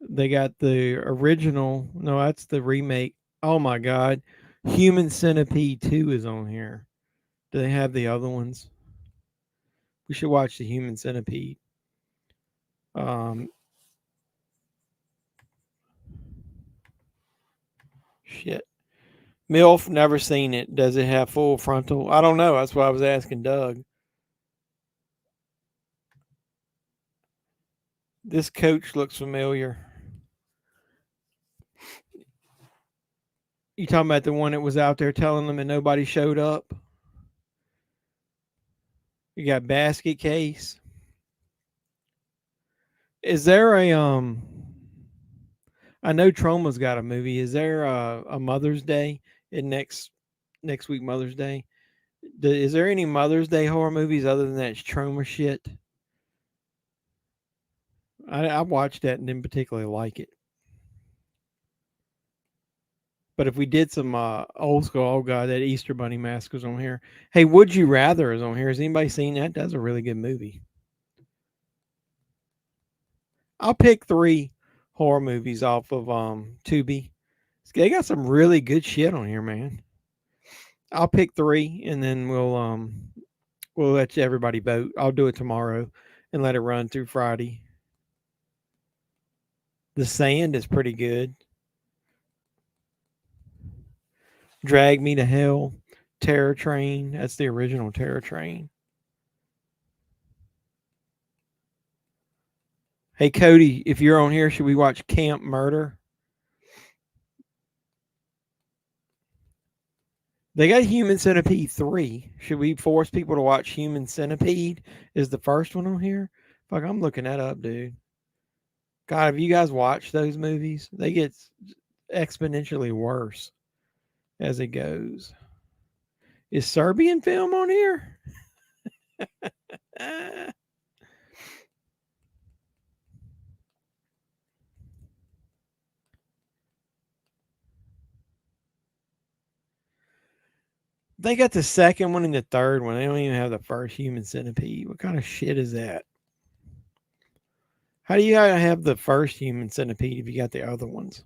S7: They got the original. No, that's the remake. Oh my God. Human Centipede 2 is on here. Do they have the other ones? We should watch the Human Centipede. Shit. MILF, never seen it. Does it have full frontal? I don't know. That's why I was asking Doug. This coach looks familiar. You talking about the one that was out there telling them and nobody showed up? You got Basket Case. Is there a I know Troma's got a movie. Is there a Mother's Day in next week Mother's Day? Is there any Mother's Day horror movies other than that Troma shit? I watched that and didn't particularly like it. But if we did some old school, oh God, that Easter Bunny Mask was on here. Hey, Would You Rather is on here. Has anybody seen that? That's a really good movie. I'll pick 3 horror movies off of Tubi. They got some really good shit on here, man. I'll pick 3 and then we'll let everybody vote. I'll do it tomorrow and let it run through Friday. The Sand is pretty good. Drag Me to Hell, Terror Train. That's the original Terror Train. Hey, Cody, if you're on here, should we watch Camp Murder? They got Human Centipede 3. Should we force people to watch Human Centipede? Is the first one on here? Fuck, I'm looking that up, dude. God, have you guys watched those movies? They get exponentially worse as it goes. Is Serbian film on here? They got the second one and the third one. They don't even have the first Human Centipede. What kind of shit is that? How do you have the first Human Centipede if you got the other ones?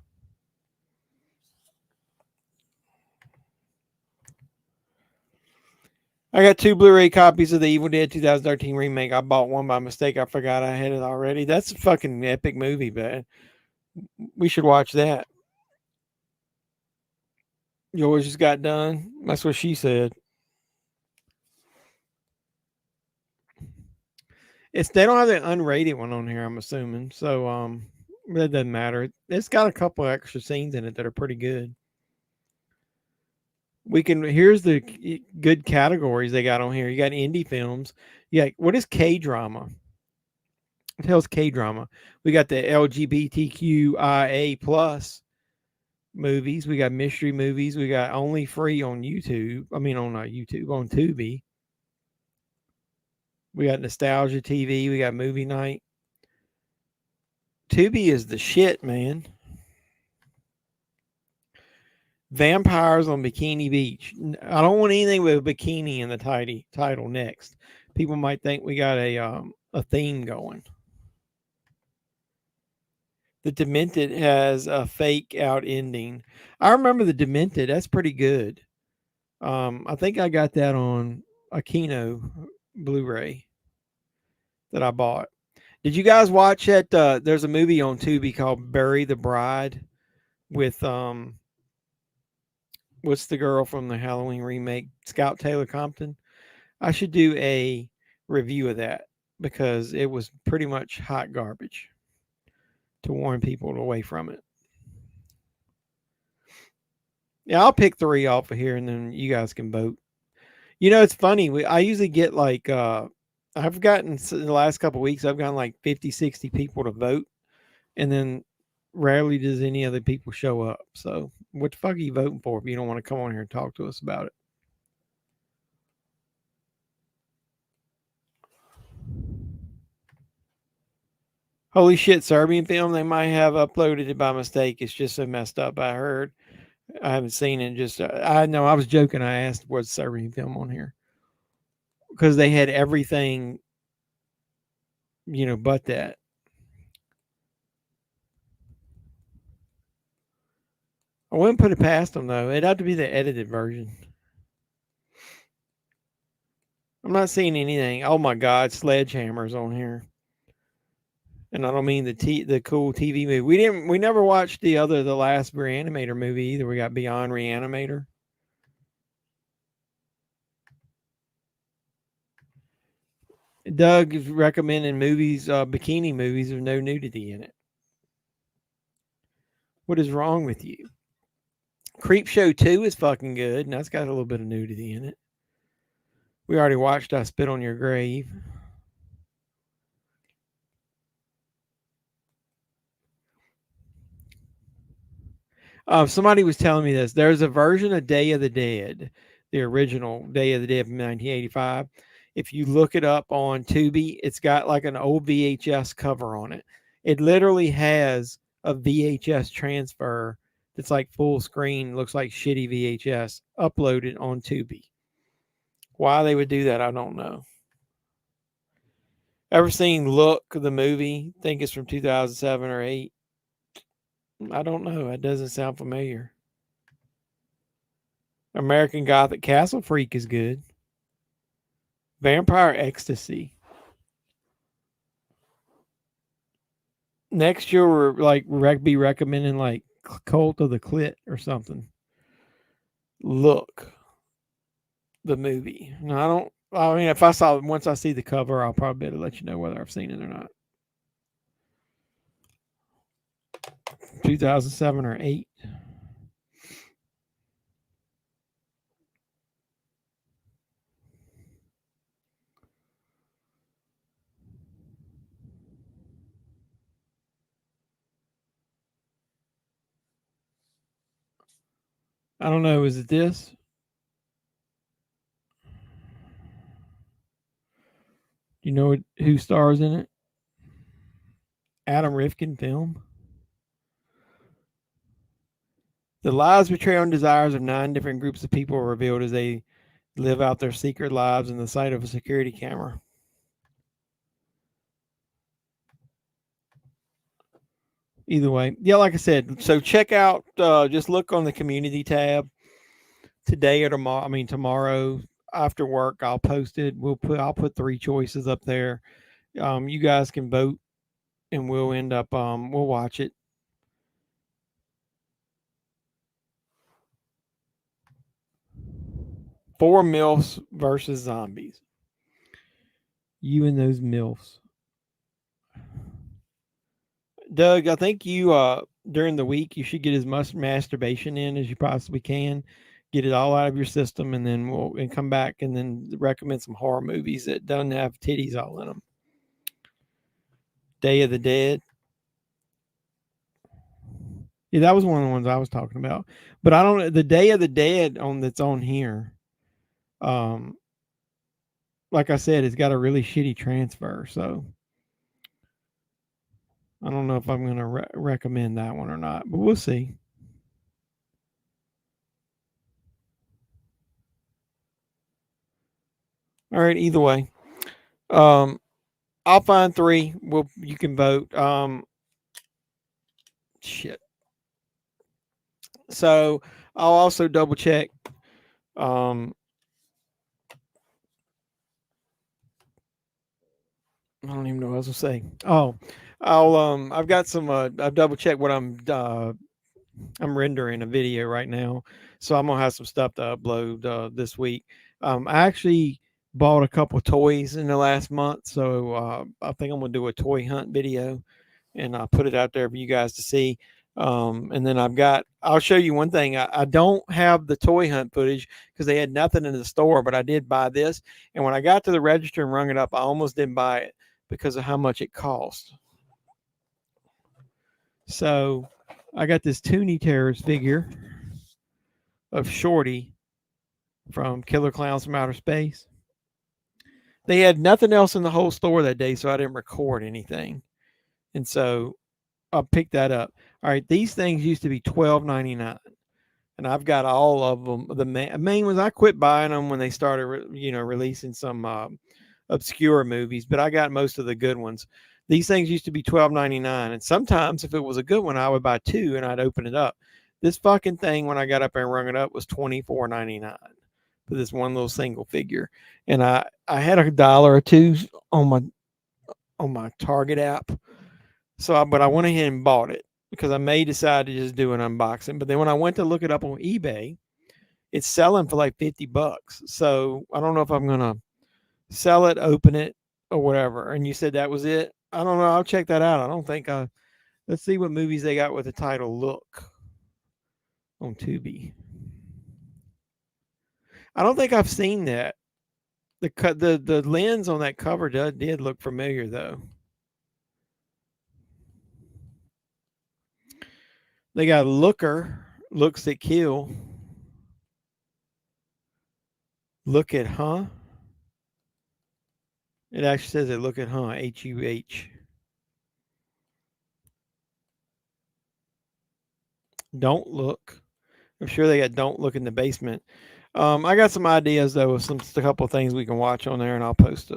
S7: I got 2 Blu-ray copies of the Evil Dead 2013 remake. I bought one by mistake. I forgot I had it already. That's a fucking epic movie, man. We should watch that. Yours just got done. That's what she said. They don't have the unrated one on here, I'm assuming. So that doesn't matter. It's got a couple extra scenes in it that are pretty good. Here's the good categories they got on here. You got indie films. What is K drama? What the hell's K drama? We got the LGBTQIA plus movies. We got mystery movies. We got only free on YouTube. I mean, on YouTube, on Tubi. We got nostalgia TV. We got movie night. Tubi is the shit, man. Vampires on Bikini Beach. I don't want anything with a bikini in the title next. People might think we got a theme going. The Demented has a fake out ending. I remember The Demented. That's pretty good. I think I got that on a Kino Blu-ray that I bought. Did you guys watch it? There's a movie on Tubi called Bury the Bride with what's the girl from the Halloween remake, Scout Taylor Compton? I should do a review of that because it was pretty much hot garbage to warn people away from it. Yeah, I'll pick 3 off of here and then you guys can vote. You know, it's funny. I usually get like, I've gotten in the last couple of weeks, I've gotten like 50, 60 people to vote. And then rarely does any other people show up. So what the fuck are you voting for if you don't want to come on here and talk to us about it? Holy shit, Serbian film. They might have uploaded it by mistake. It's just so messed up. I heard. I haven't seen it. Just I know I was joking. I asked what's Serbian film on here because they had everything, but that. I wouldn't put it past them though. It'd have to be the edited version. I'm not seeing anything. Oh my God, Sledgehammer's on here. And I don't mean the cool TV movie. We never watched the last Reanimator movie either. We got Beyond Reanimator. Doug is recommending movies, bikini movies with no nudity in it. What is wrong with you? Creepshow 2 is fucking good, and that's got a little bit of nudity in it. We already watched I Spit on Your Grave. Somebody was telling me this. There's a version of Day of the Dead, the original Day of the Dead from 1985. If you look it up on Tubi, it's got like an old VHS cover on it. It literally has a VHS transfer that's like full screen, looks like shitty VHS, uploaded on Tubi. Why they would do that, I don't know. Ever seen Look, the movie? Think it's from 2007 or 8. I don't know. It doesn't sound familiar. American Gothic Castle Freak is good. Vampire Ecstasy. Next year, we're be recommending like Cult of the Clit or something. Look, the movie. No, I mean, once I see the cover, I'll probably be able to let you know whether I've seen it or not. 2007 or 8. I don't know. Is it this? Do you know who stars in it? Adam Rifkin film. The lives, betrayal, and desires of 9 different groups of people are revealed as they live out their secret lives in the sight of a security camera. Either way, yeah, like I said, so check out, just look on the community tab today or tomorrow. I mean, tomorrow after work, I'll post it. I'll put 3 choices up there. You guys can vote, and we'll end up, we'll watch it. Four MILFs versus zombies. You and those MILFs. Doug, I think you during the week you should get as much masturbation in as you possibly can. Get it all out of your system, and then we'll come back and then recommend some horror movies that don't have titties all in them. Day of the Dead. Yeah, that was one of the ones I was talking about. But I don't. The Day of the Dead that's on here. Like I said, it's got a really shitty transfer, so I don't know if I'm going to recommend that one or not, but we'll see. All right, either way. I'll find three. You can vote. Shit. So I'll also double check. I don't even know what I was gonna say. Oh, I've got some. I've double checked what I'm rendering a video right now, so I'm gonna have some stuff to upload this week. I actually bought a couple toys in the last month, so I think I'm gonna do a toy hunt video, and I'll put it out there for you guys to see. And then I'll show you one thing. I don't have the toy hunt footage because they had nothing in the store, but I did buy this. And when I got to the register and rung it up, I almost didn't buy it because of how much it cost. So I got this Toonie Terrors figure of Shorty from Killer Clowns from Outer Space. They had nothing else in the whole store that day, so I didn't record anything. And so I picked that up. All right, these things used to be $12.99, and I've got all of them. The main ones, I quit buying them when they started, releasing some obscure movies, but I got most of the good ones. These things used to be $12.99, and sometimes if it was a good one, I would buy two and I'd open it up. This fucking thing, when I got up and rung it up, was $24.99 for this one little single figure, and I had $1 or $2 on my Target app. But I went ahead and bought it because I may decide to just do an unboxing. But then when I went to look it up on eBay, it's selling for like $50. So I don't know if I'm gonna sell it, open it, or whatever. And you said that was it. I don't know. I'll check that out. I don't think let's see what movies they got with the title Look on Tubi. I don't think I've seen that. The lens on that cover did look familiar though. They got Looker, Looks That Kill. Look at Huh? It actually says it, Look at Huh, H-U-H. Don't Look. I'm sure they got Don't Look in the Basement. I got some ideas, though, of a couple of things we can watch on there, and I'll post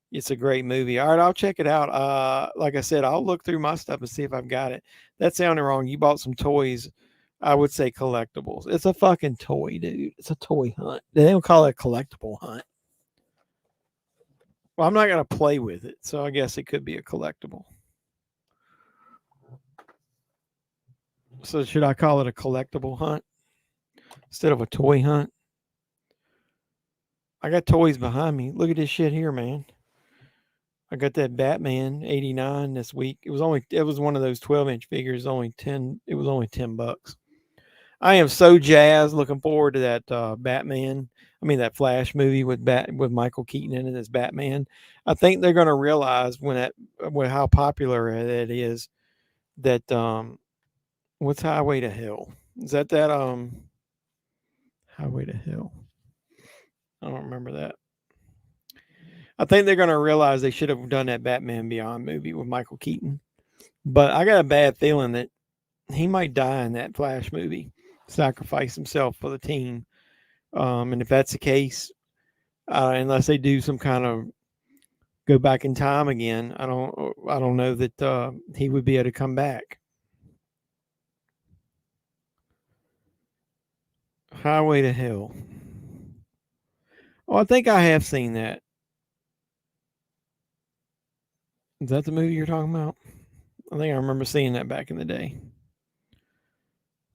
S7: it's a great movie. All right, I'll check it out. Like I said, I'll look through my stuff and see if I've got it. That sounded wrong. You bought some toys. I would say collectibles. It's a fucking toy, dude. It's a toy hunt. They don't call it a collectible hunt. Well, I'm not going to play with it, so I guess it could be a collectible. So should I call it a collectible hunt instead of a toy hunt? I got toys behind me. Look at this shit here, man. I got that Batman 89 this week. It was one of those 12-inch figures, it was only $10. I am so jazzed, looking forward to that that Flash movie with Michael Keaton in it as Batman. I think they're going to realize how popular it is that what's Highway to Hell? Is that Highway to Hell? I don't remember that. I think they're going to realize they should have done that Batman Beyond movie with Michael Keaton. But I got a bad feeling that he might die in that Flash movie, sacrifice himself for the team. And if that's the case, unless they do some kind of go back in time again, I don't know that he would be able to come back. Highway to Hell. Oh, I think I have seen that. Is that the movie you're talking about? I think I remember seeing that back in the day.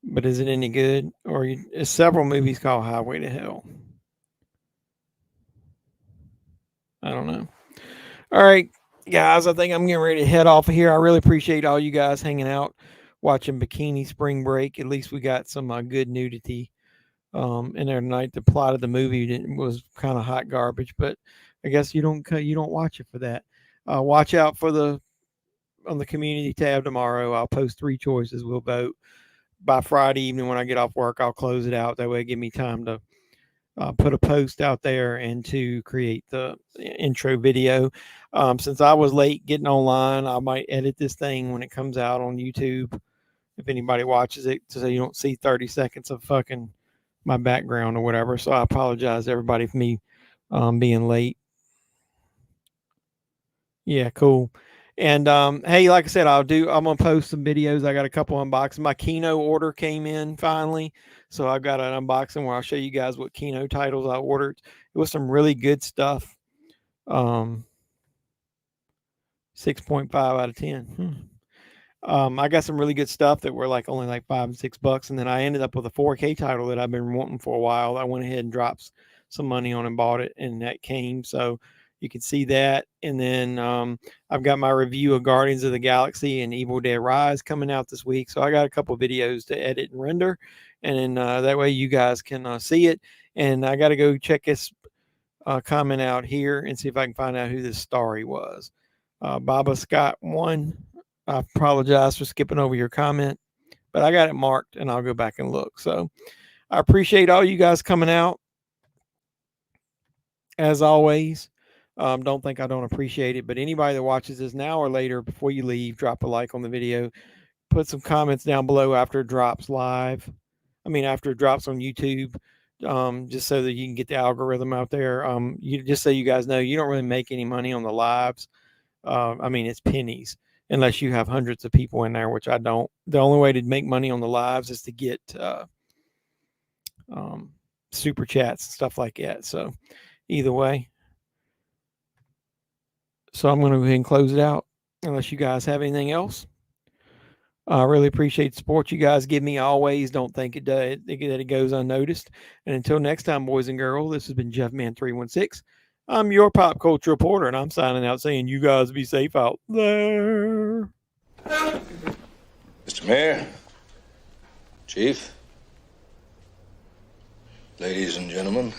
S7: But is it any good? Or is several movies called Highway to Hell? don't know. All right, guys, I think I'm getting ready to head off of here. I really appreciate all you guys hanging out, watching Bikini Spring Break. At least we got some good nudity in there tonight. The plot of the movie was kind of hot garbage, but I guess you don't watch it for that. Watch out for on the community tab tomorrow. I'll post 3 choices. We'll vote by Friday evening when I get off work. I'll close it out. That way, it give me time to put a post out there and to create the intro video. Since I was late getting online, I might edit this thing when it comes out on YouTube. If anybody watches it, so you don't see 30 seconds of fucking my background or whatever. So I apologize everybody for me being late. Yeah, cool. And hey, like I said, I'm gonna post some videos. I got a couple unboxing. My Kino order came in finally, so I've got an unboxing where I'll show you guys what Kino titles I ordered. It was some really good stuff. 6.5 out of 10. I got some really good stuff that were only like $5 and $6, and then I ended up with a 4K title that I've been wanting for a while. I went ahead and dropped some money on and bought it, and that came. So you can see that. And then I've got my review of Guardians of the Galaxy and Evil Dead Rise coming out this week. So I got a couple videos to edit and render, and then that way you guys can see it. And I got to go check this comment out here and see if I can find out who this Starry was. Baba Scott 1. I apologize for skipping over your comment, but I got it marked and I'll go back and look. So I appreciate all you guys coming out. As always, don't think I don't appreciate it, but anybody that watches this now or later, before you leave, drop a like on the video, put some comments down below after it drops live. After it drops on YouTube, just so that you can get the algorithm out there. Just so you guys know, you don't really make any money on the lives. It's pennies. Unless you have hundreds of people in there, which I don't. The only way to make money on the lives is to get super chats and stuff like that. So either way. So I'm going to go ahead and close it out unless you guys have anything else. I really appreciate the support you guys give me always. Don't think that it goes unnoticed. And until next time, boys and girls, this has been JEFFMAN316. I'm your pop culture reporter, and I'm signing out saying you guys be safe out there.
S6: Mr. Mayor, Chief, ladies and gentlemen.